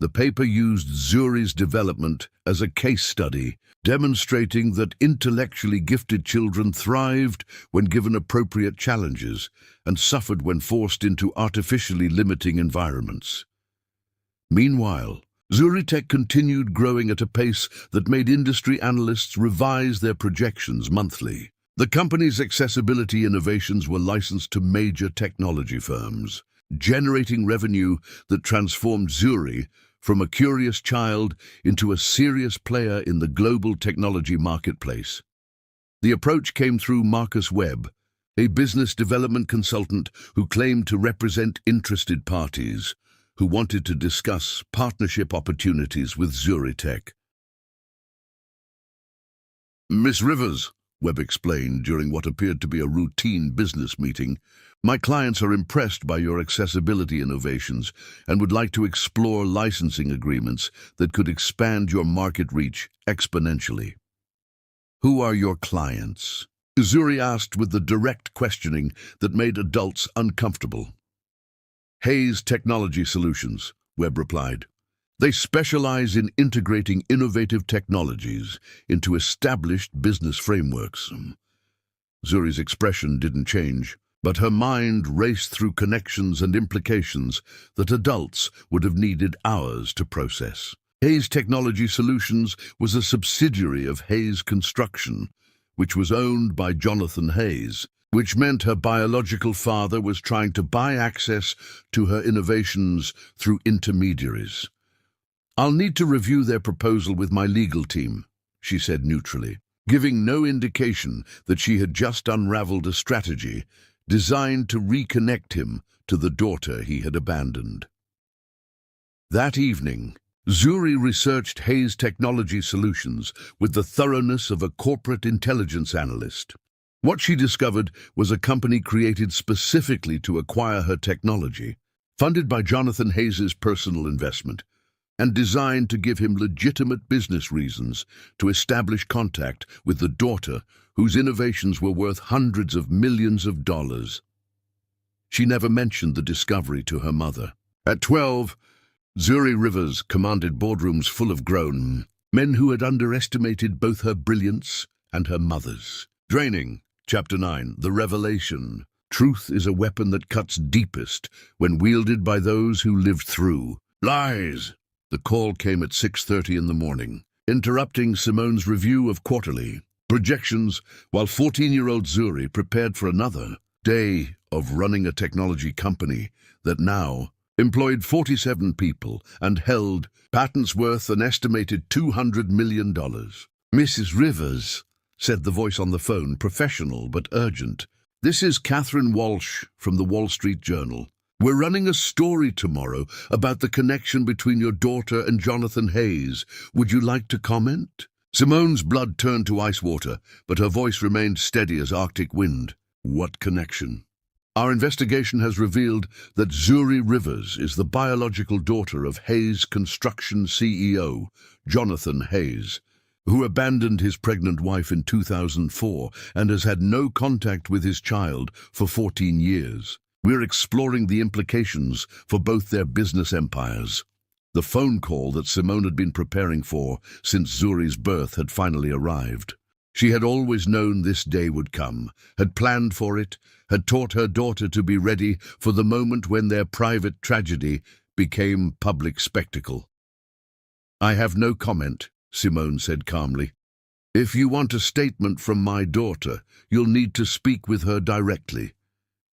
The paper used Zuri's development as a case study, demonstrating that intellectually gifted children thrived when given appropriate challenges and suffered when forced into artificially limiting environments. Meanwhile, Zuritech continued growing at a pace that made industry analysts revise their projections monthly. The company's accessibility innovations were licensed to major technology firms, generating revenue that transformed Zuri from a curious child into a serious player in the global technology marketplace. The approach came through Marcus Webb, a business development consultant who claimed to represent interested parties who wanted to discuss partnership opportunities with Zuritech. Miss Rivers, Webb explained during what appeared to be a routine business meeting, my clients are impressed by your accessibility innovations and would like to explore licensing agreements that could expand your market reach exponentially. Who are your clients? Zuri asked with the direct questioning that made adults uncomfortable. Hayes Technology Solutions, Webb replied. They specialize in integrating innovative technologies into established business frameworks. Zuri's expression didn't change, but her mind raced through connections and implications that adults would have needed hours to process. Hayes Technology Solutions was a subsidiary of Hayes Construction, which was owned by Jonathan Hayes, which meant her biological father was trying to buy access to her innovations through intermediaries. "I'll need to review their proposal with my legal team," she said neutrally, giving no indication that she had just unraveled a strategy designed to reconnect him to the daughter he had abandoned. That evening, Zuri researched Hayes Technology Solutions with the thoroughness of a corporate intelligence analyst. What she discovered was a company created specifically to acquire her technology, funded by Jonathan Hayes's personal investment, and designed to give him legitimate business reasons to establish contact with the daughter whose innovations were worth hundreds of millions of dollars. She never mentioned the discovery to her mother. At 12, Zuri Rivers commanded boardrooms full of grown men who had underestimated both her brilliance and her mother's. Draining. Chapter 9. The Revelation. Truth is a weapon that cuts deepest when wielded by those who lived through lies. The call came at 6:30 in the morning, interrupting Simone's review of quarterly projections while 14-year-old Zuri prepared for another day of running a technology company that now employed 47 people and held patents worth an estimated $200 million. "Mrs. Rivers," said the voice on the phone, professional but urgent. "This is Catherine Walsh from the Wall Street Journal. We're running a story tomorrow about the connection between your daughter and Jonathan Hayes. Would you like to comment?" Simone's blood turned to ice water, but her voice remained steady as Arctic wind. "What connection?" "Our investigation has revealed that Zuri Rivers is the biological daughter of Hayes Construction CEO, Jonathan Hayes, who abandoned his pregnant wife in 2004 and has had no contact with his child for 14 years. We're exploring the implications for both their business empires." The phone call that Simone had been preparing for since Zuri's birth had finally arrived. She had always known this day would come, had planned for it, had taught her daughter to be ready for the moment when their private tragedy became public spectacle. "I have no comment," Simone said calmly. "If you want a statement from my daughter, you'll need to speak with her directly.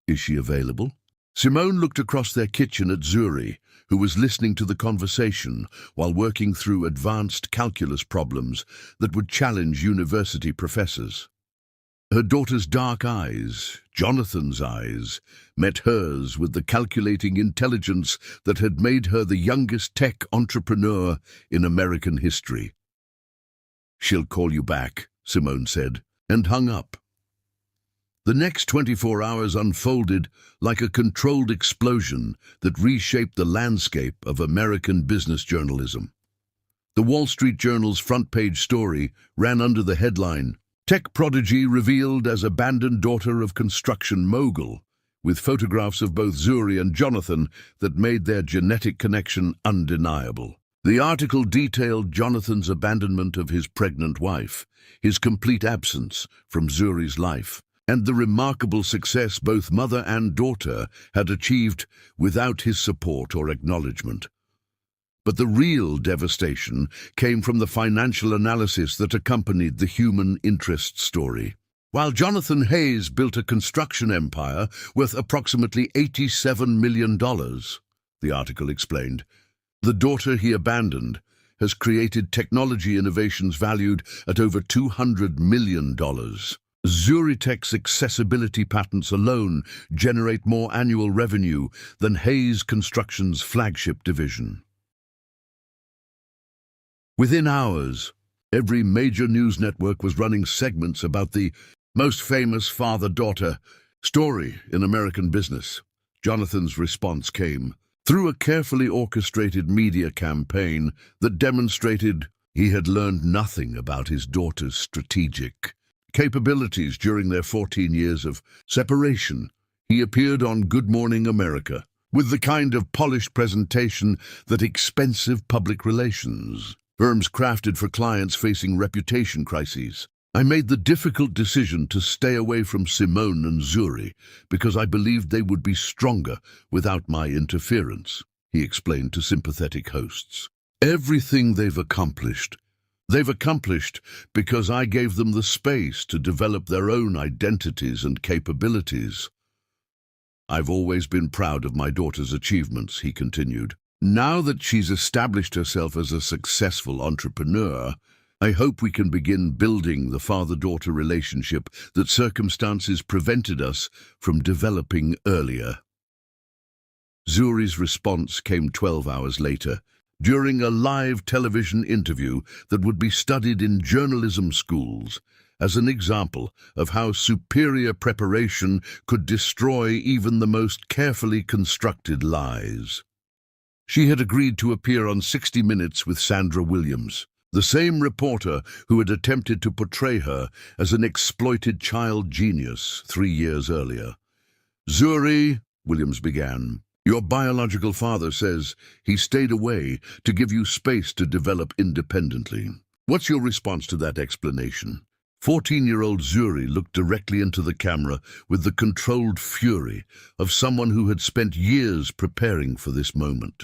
Is she available?" Simone looked across their kitchen at Zuri, who was listening to the conversation while working through advanced calculus problems that would challenge university professors. Her daughter's dark eyes, Jonathan's eyes, met hers with the calculating intelligence that had made her the youngest tech entrepreneur in American history. "She'll call you back," Simone said, and hung up. The next 24 hours unfolded like a controlled explosion that reshaped the landscape of American business journalism. The Wall Street Journal's front-page story ran under the headline, "Tech Prodigy Revealed as Abandoned Daughter of Construction Mogul," with photographs of both Zuri and Jonathan that made their genetic connection undeniable. The article detailed Jonathan's abandonment of his pregnant wife, his complete absence from Zuri's life, and the remarkable success both mother and daughter had achieved without his support or acknowledgement. But the real devastation came from the financial analysis that accompanied the human interest story. While Jonathan Hayes built a construction empire worth approximately $87 million, the article explained, the daughter he abandoned has created technology innovations valued at over $200 million. Zuritech's accessibility patents alone generate more annual revenue than Hayes Construction's flagship division. Within hours, every major news network was running segments about the most famous father-daughter story in American business. Jonathan's response came through a carefully orchestrated media campaign that demonstrated he had learned nothing about his daughter's strategic capabilities during their 14 years of separation. He appeared on Good Morning America, with the kind of polished presentation that expensive public relations firms crafted for clients facing reputation crises. I made the difficult decision to stay away from Simone and Zuri because I believed they would be stronger without my interference, he explained to sympathetic hosts. Everything they've accomplished because I gave them the space to develop their own identities and capabilities. I've always been proud of my daughter's achievements, he continued. Now that she's established herself as a successful entrepreneur, I hope we can begin building the father-daughter relationship that circumstances prevented us from developing earlier. Zuri's response came 12 hours later, during a live television interview that would be studied in journalism schools as an example of how superior preparation could destroy even the most carefully constructed lies. She had agreed to appear on 60 Minutes with Sandra Williams, the same reporter who had attempted to portray her as an exploited child genius 3 years earlier. Zuri, Williams began, your biological father says he stayed away to give you space to develop independently. What's your response to that explanation? 14-year-old Zuri looked directly into the camera with the controlled fury of someone who had spent years preparing for this moment.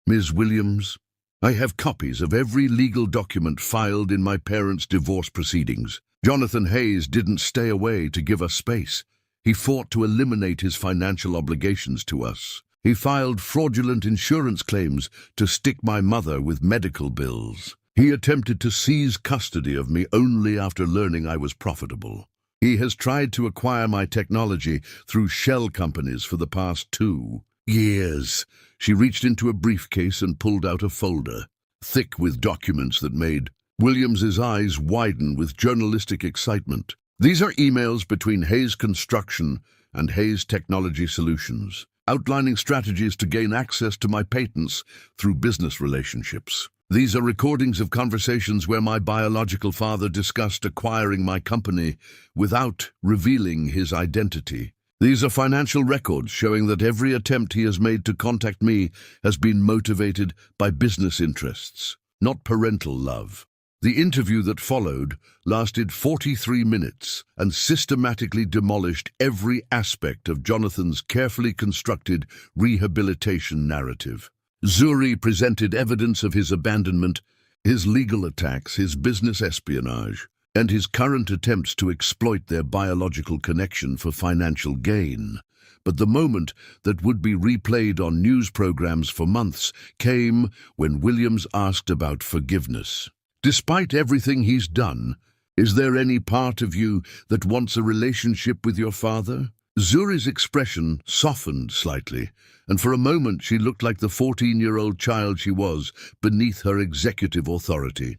Ms. Williams, I have copies of every legal document filed in my parents' divorce proceedings. Jonathan Hayes didn't stay away to give us space. He fought to eliminate his financial obligations to us. He filed fraudulent insurance claims to stick my mother with medical bills. He attempted to seize custody of me only after learning I was profitable. He has tried to acquire my technology through shell companies for the past 2 years. She reached into a briefcase and pulled out a folder, thick with documents that made Williams's eyes widen with journalistic excitement. These are emails between Hayes Construction and Hayes Technology Solutions, outlining strategies to gain access to my patents through business relationships. These are recordings of conversations where my biological father discussed acquiring my company without revealing his identity. These are financial records showing that every attempt he has made to contact me has been motivated by business interests, not parental love. The interview that followed lasted 43 minutes and systematically demolished every aspect of Jonathan's carefully constructed rehabilitation narrative. Zuri presented evidence of his abandonment, his legal attacks, his business espionage, and his current attempts to exploit their biological connection for financial gain. But the moment that would be replayed on news programs for months came when Williams asked about forgiveness. Despite everything he's done, is there any part of you that wants a relationship with your father? Zuri's expression softened slightly, and for a moment she looked like the 14-year-old child she was beneath her executive authority.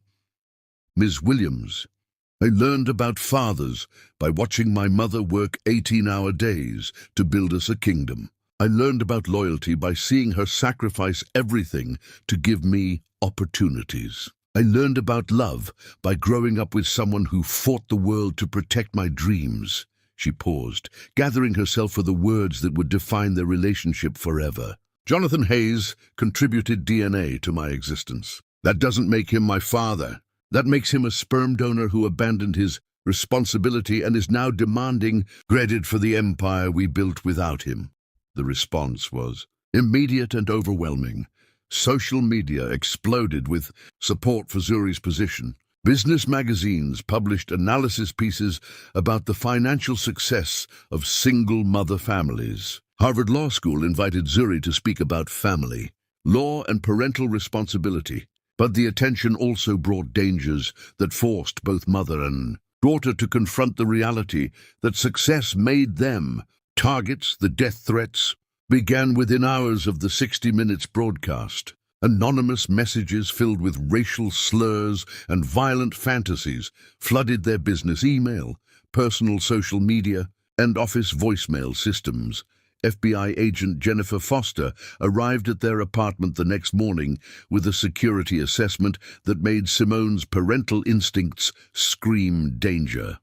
Ms. Williams, I learned about fathers by watching my mother work 18-hour days to build us a kingdom. I learned about loyalty by seeing her sacrifice everything to give me opportunities. I learned about love by growing up with someone who fought the world to protect my dreams. She paused, gathering herself for the words that would define their relationship forever. Jonathan Hayes contributed DNA to my existence. That doesn't make him my father. That makes him a sperm donor who abandoned his responsibility and is now demanding credit for the empire we built without him. The response was immediate and overwhelming. Social media exploded with support for Zuri's position. Business magazines published analysis pieces about the financial success of single-mother families. Harvard Law School invited Zuri to speak about family, law, and parental responsibility. But the attention also brought dangers that forced both mother and daughter to confront the reality that success made them. Targets, the death threats, began within hours of the 60 Minutes broadcast. Anonymous messages filled with racial slurs and violent fantasies flooded their business email, personal social media, and office voicemail systems. FBI agent Jennifer Foster arrived at their apartment the next morning with a security assessment that made Simone's parental instincts scream danger.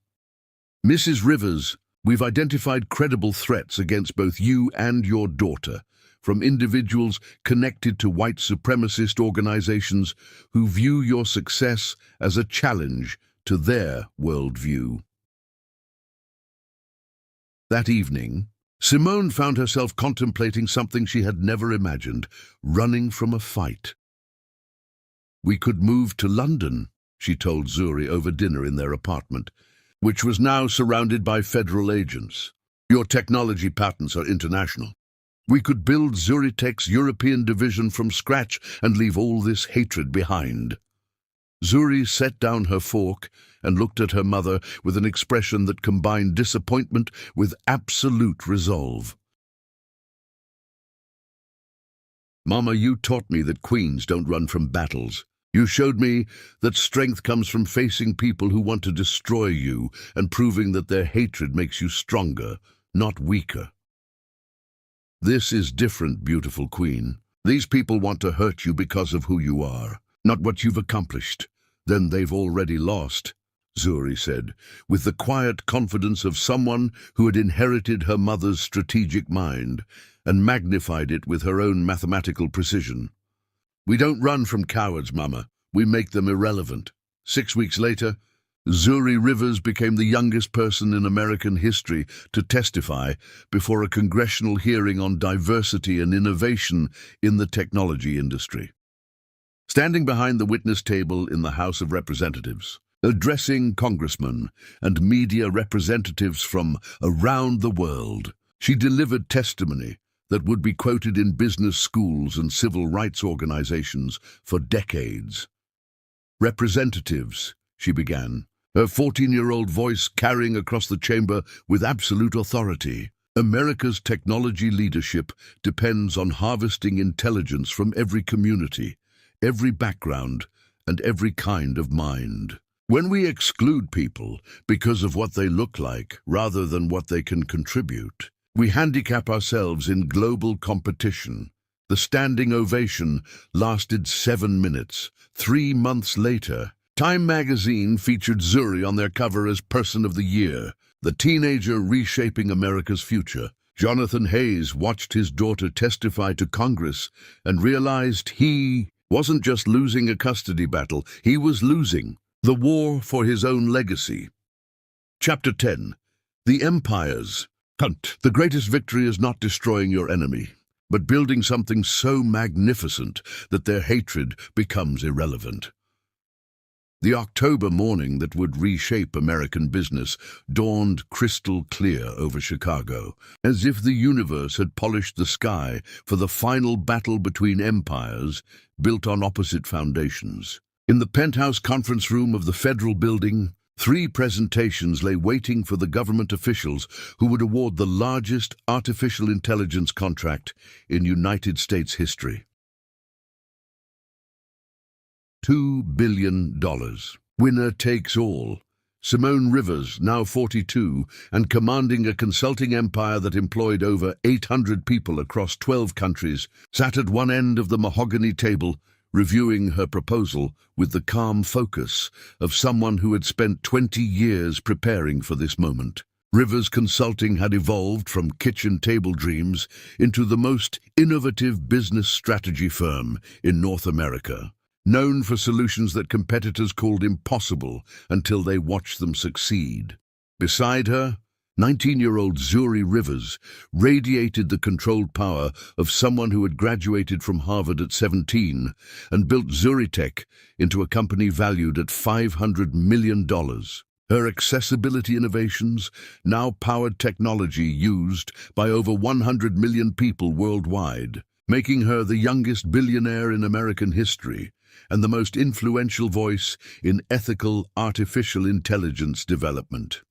Mrs. Rivers, We've identified credible threats against both you and your daughter, from individuals connected to white supremacist organizations who view your success as a challenge to their worldview. That evening, Simone found herself contemplating something she had never imagined, running from a fight. "We could move to London," she told Zuri over dinner in their apartment, which was now surrounded by federal agents. "Your technology patents are international. We could build Zuritech's European division from scratch and leave all this hatred behind." Zuri set down her fork and looked at her mother with an expression that combined disappointment with absolute resolve. "Mama, you taught me that queens don't run from battles. You showed me that strength comes from facing people who want to destroy you and proving that their hatred makes you stronger, not weaker. This is different, beautiful queen. These people want to hurt you because of who you are, not what you've accomplished. Then they've already lost," Zuri said, with the quiet confidence of someone who had inherited her mother's strategic mind and magnified it with her own mathematical precision. "We don't run from cowards, Mama. We make them irrelevant." 6 weeks later, Zuri Rivers became the youngest person in American history to testify before a congressional hearing on diversity and innovation in the technology industry. Standing behind the witness table in the House of Representatives, addressing congressmen and media representatives from around the world, she delivered testimony that would be quoted in business schools and civil rights organizations for decades. "Representatives," she began, her 14-year-old voice carrying across the chamber with absolute authority. "America's technology leadership depends on harvesting intelligence from every community, every background, and every kind of mind. When we exclude people because of what they look like rather than what they can contribute, we handicap ourselves in global competition." The standing ovation lasted 7 minutes. 3 months later, Time magazine featured Zuri on their cover as Person of the Year, the teenager reshaping America's future. Jonathan Hayes watched his daughter testify to Congress and realized he wasn't just losing a custody battle, he was losing the war for his own legacy. Chapter 10. The Empire's Hunt. The greatest victory is not destroying your enemy, but building something so magnificent that their hatred becomes irrelevant. The October morning that would reshape American business dawned crystal clear over Chicago, as if the universe had polished the sky for the final battle between empires built on opposite foundations. In the penthouse conference room of the Federal Building, 3 presentations lay waiting for the government officials who would award the largest artificial intelligence contract in United States history. $2 billion. Winner takes all. Simone Rivers, now 42, and commanding a consulting empire that employed over 800 people across 12 countries, sat at one end of the mahogany table, reviewing her proposal with the calm focus of someone who had spent 20 years preparing for this moment. Rivers Consulting had evolved from kitchen table dreams into the most innovative business strategy firm in North America, known for solutions that competitors called impossible until they watched them succeed. Beside her, 19-year-old Zuri Rivers radiated the controlled power of someone who had graduated from Harvard at 17 and built Zuritech into a company valued at $500 million. Her accessibility innovations now powered technology used by over 100 million people worldwide, making her the youngest billionaire in American history and the most influential voice in ethical artificial intelligence development.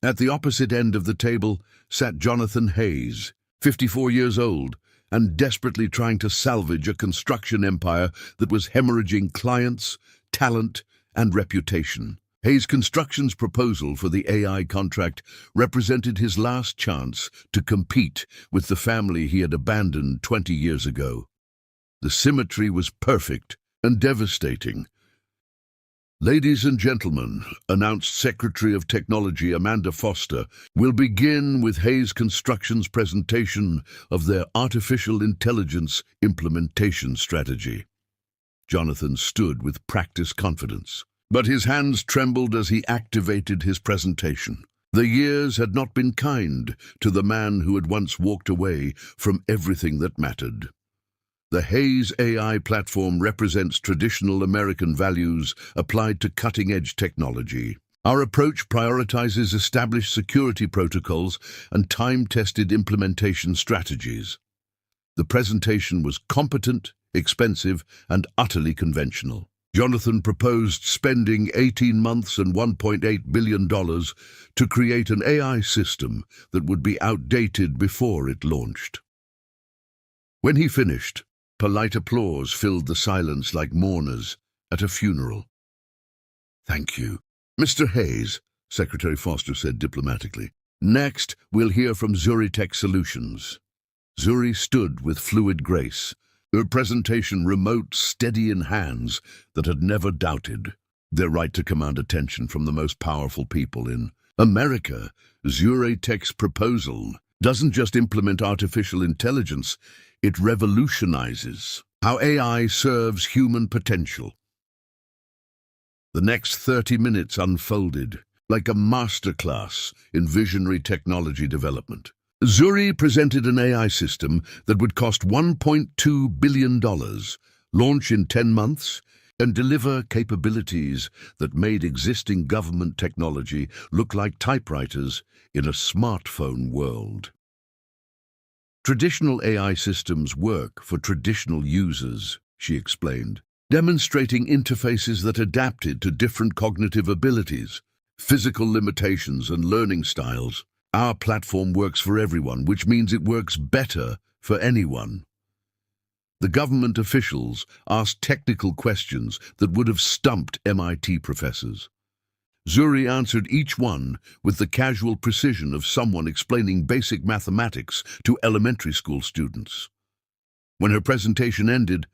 At the opposite end of the table sat Jonathan Hayes, 54 years old, and desperately trying to salvage a construction empire that was hemorrhaging clients, talent, and reputation. Hayes Construction's proposal for the AI contract represented his last chance to compete with the family he had abandoned 20 years ago. The symmetry was perfect and devastating. Ladies and gentlemen, announced Secretary of Technology Amanda Foster, will begin with Hayes Construction's presentation of their artificial intelligence implementation strategy. Jonathan stood with practiced confidence, but his hands trembled as he activated his presentation. The years had not been kind to the man who had once walked away from everything that mattered. The Hayes AI platform represents traditional American values applied to cutting-edge technology. Our approach prioritizes established security protocols and time-tested implementation strategies. The presentation was competent, expensive, and utterly conventional. Jonathan proposed spending 18 months and $1.8 billion to create an AI system that would be outdated before it launched. When he finished, polite applause filled the silence like mourners at a funeral. "Thank you, Mr. Hayes," Secretary Foster said diplomatically. "Next, we'll hear from Zuri Tech Solutions." Zuri stood with fluid grace, her presentation remote, steady in hands that had never doubted their right to command attention from the most powerful people in America. Zuri Tech's proposal doesn't just implement artificial intelligence, it revolutionizes how AI serves human potential. The next 30 minutes unfolded like a masterclass in visionary technology development. Zuri presented an AI system that would cost $1.2 billion, launch in 10 months, and deliver capabilities that made existing government technology look like typewriters in a smartphone world. Traditional AI systems work for traditional users, she explained, demonstrating interfaces that adapted to different cognitive abilities, physical limitations, and learning styles. Our platform works for everyone, which means it works better for anyone. The government officials asked technical questions that would have stumped MIT professors. Zuri answered each one with the casual precision of someone explaining basic mathematics to elementary school students. When her presentation ended,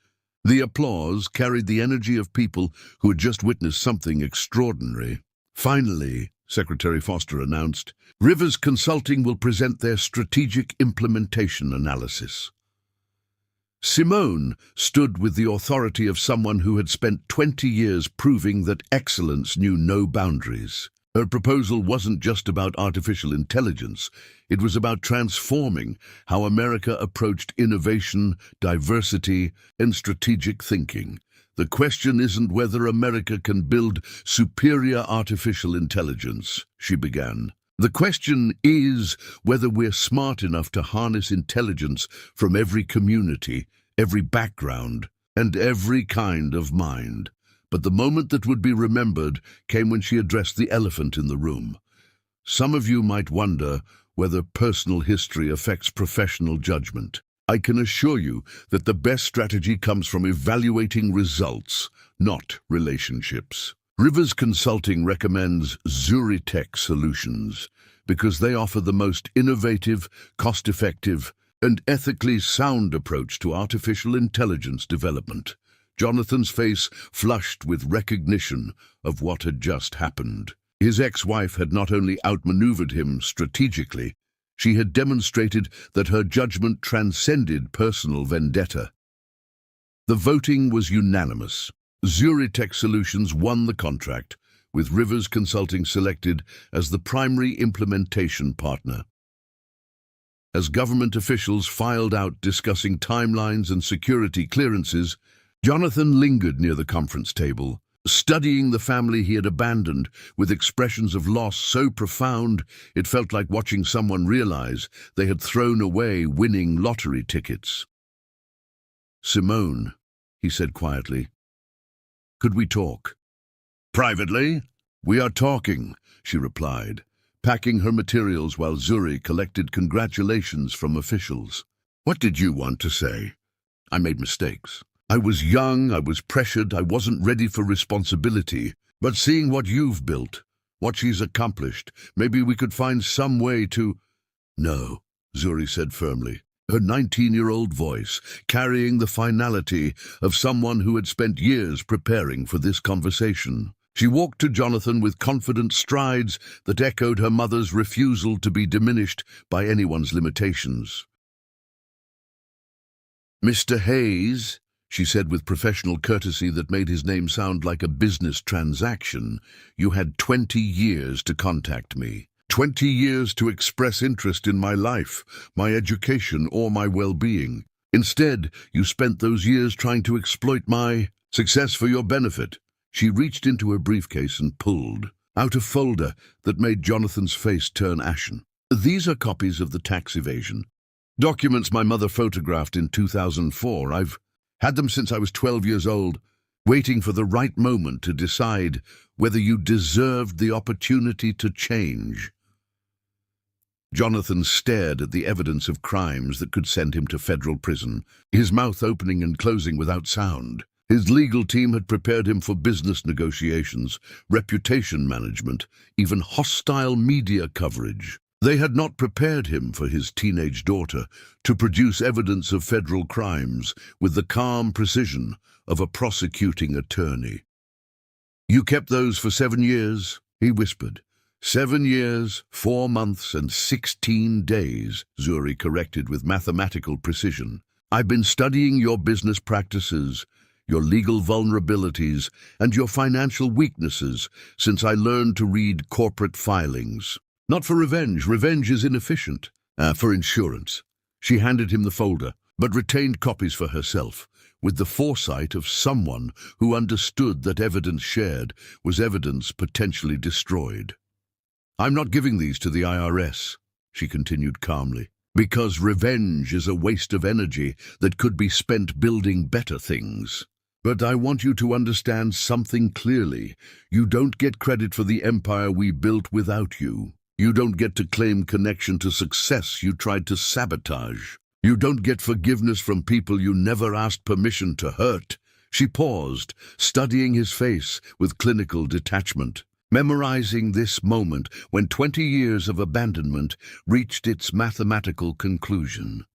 the applause carried the energy of people who had just witnessed something extraordinary. Finally, Secretary Foster announced, Rivers Consulting will present their strategic implementation analysis. Simone stood with the authority of someone who had spent 20 years proving that excellence knew no boundaries. Her proposal wasn't just about artificial intelligence, it was about transforming how America approached innovation, diversity, and strategic thinking. The question isn't whether America can build superior artificial intelligence, she began. The question is whether we're smart enough to harness intelligence from every community, every background, and every kind of mind. But the moment that would be remembered came when she addressed the elephant in the room. Some of you might wonder whether personal history affects professional judgment. I can assure you that the best strategy comes from evaluating results, not relationships. Rivers Consulting recommends Zuri Tech Solutions because they offer the most innovative, cost-effective, and ethically sound approach to artificial intelligence development. Jonathan's face flushed with recognition of what had just happened. His ex-wife had not only outmaneuvered him strategically, she had demonstrated that her judgment transcended personal vendetta. The voting was unanimous. Zuri Tech Solutions won the contract, with Rivers Consulting selected as the primary implementation partner. As government officials filed out discussing timelines and security clearances, Jonathan lingered near the conference table, studying the family he had abandoned with expressions of loss so profound it felt like watching someone realize they had thrown away winning lottery tickets. "Simone," he said quietly, "could we talk?" "Privately?" "We are talking," she replied, packing her materials while Zuri collected congratulations from officials. "What did you want to say?" "I made mistakes. I was young, I was pressured, I wasn't ready for responsibility. But seeing what you've built, what she's accomplished, maybe we could find some way to—" "No," Zuri said firmly, her 19-year-old voice carrying the finality of someone who had spent years preparing for this conversation. She walked to Jonathan with confident strides that echoed her mother's refusal to be diminished by anyone's limitations. "Mr. Hayes," she said with professional courtesy that made his name sound like a business transaction, "you had 20 years to contact me. 20 years to express interest in my life, my education, or my well-being. Instead, you spent those years trying to exploit my success for your benefit." She reached into her briefcase and pulled out a folder that made Jonathan's face turn ashen. "These are copies of the tax evasion documents my mother photographed in 2004. I've had them since I was 12 years old, waiting for the right moment to decide whether you deserved the opportunity to change." Jonathan stared at the evidence of crimes that could send him to federal prison, his mouth opening and closing without sound. His legal team had prepared him for business negotiations, reputation management, even hostile media coverage. They had not prepared him for his teenage daughter to produce evidence of federal crimes with the calm precision of a prosecuting attorney. "You kept those for 7 years, he whispered. 7 years, 4 months, and 16 days, Zuri corrected with mathematical precision. "I've been studying your business practices, your legal vulnerabilities, and your financial weaknesses since I learned to read corporate filings. Not for revenge. Revenge is inefficient. For insurance." She handed him the folder, but retained copies for herself, with the foresight of someone who understood that evidence shared was evidence potentially destroyed. "I'm not giving these to the IRS," she continued calmly, "because revenge is a waste of energy that could be spent building better things. But I want you to understand something clearly. You don't get credit for the empire we built without you. You don't get to claim connection to success you tried to sabotage. You don't get forgiveness from people you never asked permission to hurt." She paused, studying his face with clinical detachment, memorizing this moment when 20 years of abandonment reached its mathematical conclusion.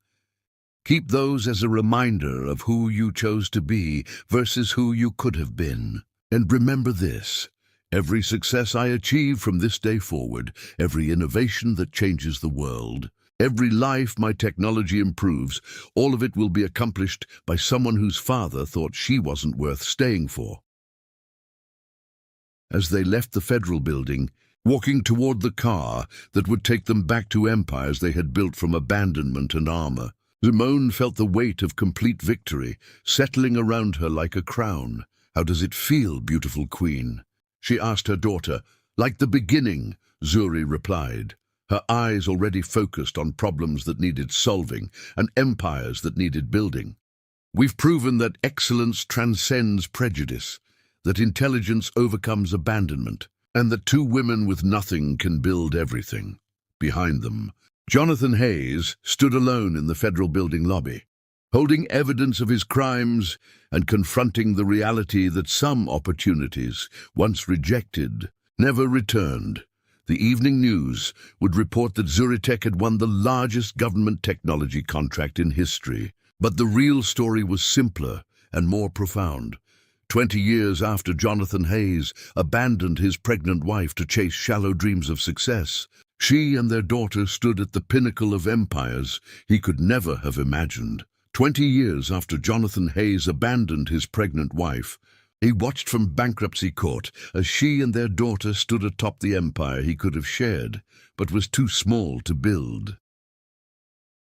Keep those as a reminder of who you chose to be versus who you could have been. And remember this: every success I achieve from this day forward, every innovation that changes the world, every life my technology improves, all of it will be accomplished by someone whose father thought she wasn't worth staying for. As they left the federal building, walking toward the car that would take them back to empires they had built from abandonment and armor, Simone felt the weight of complete victory settling around her like a crown. "How does it feel, beautiful queen?" she asked her daughter. "Like the beginning," Zuri replied, her eyes already focused on problems that needed solving and empires that needed building. "We've proven that excellence transcends prejudice, that intelligence overcomes abandonment, and that 2 women with nothing can build everything." Behind them, Jonathan Hayes stood alone in the federal building lobby, holding evidence of his crimes and confronting the reality that some opportunities, once rejected, never returned. The evening news would report that Zuritech had won the largest government technology contract in history. But the real story was simpler and more profound. 20 years after Jonathan Hayes abandoned his pregnant wife to chase shallow dreams of success, she and their daughter stood at the pinnacle of empires he could never have imagined. 20 years after Jonathan Hayes abandoned his pregnant wife, he watched from bankruptcy court as she and their daughter stood atop the empire he could have shared, but was too small to build.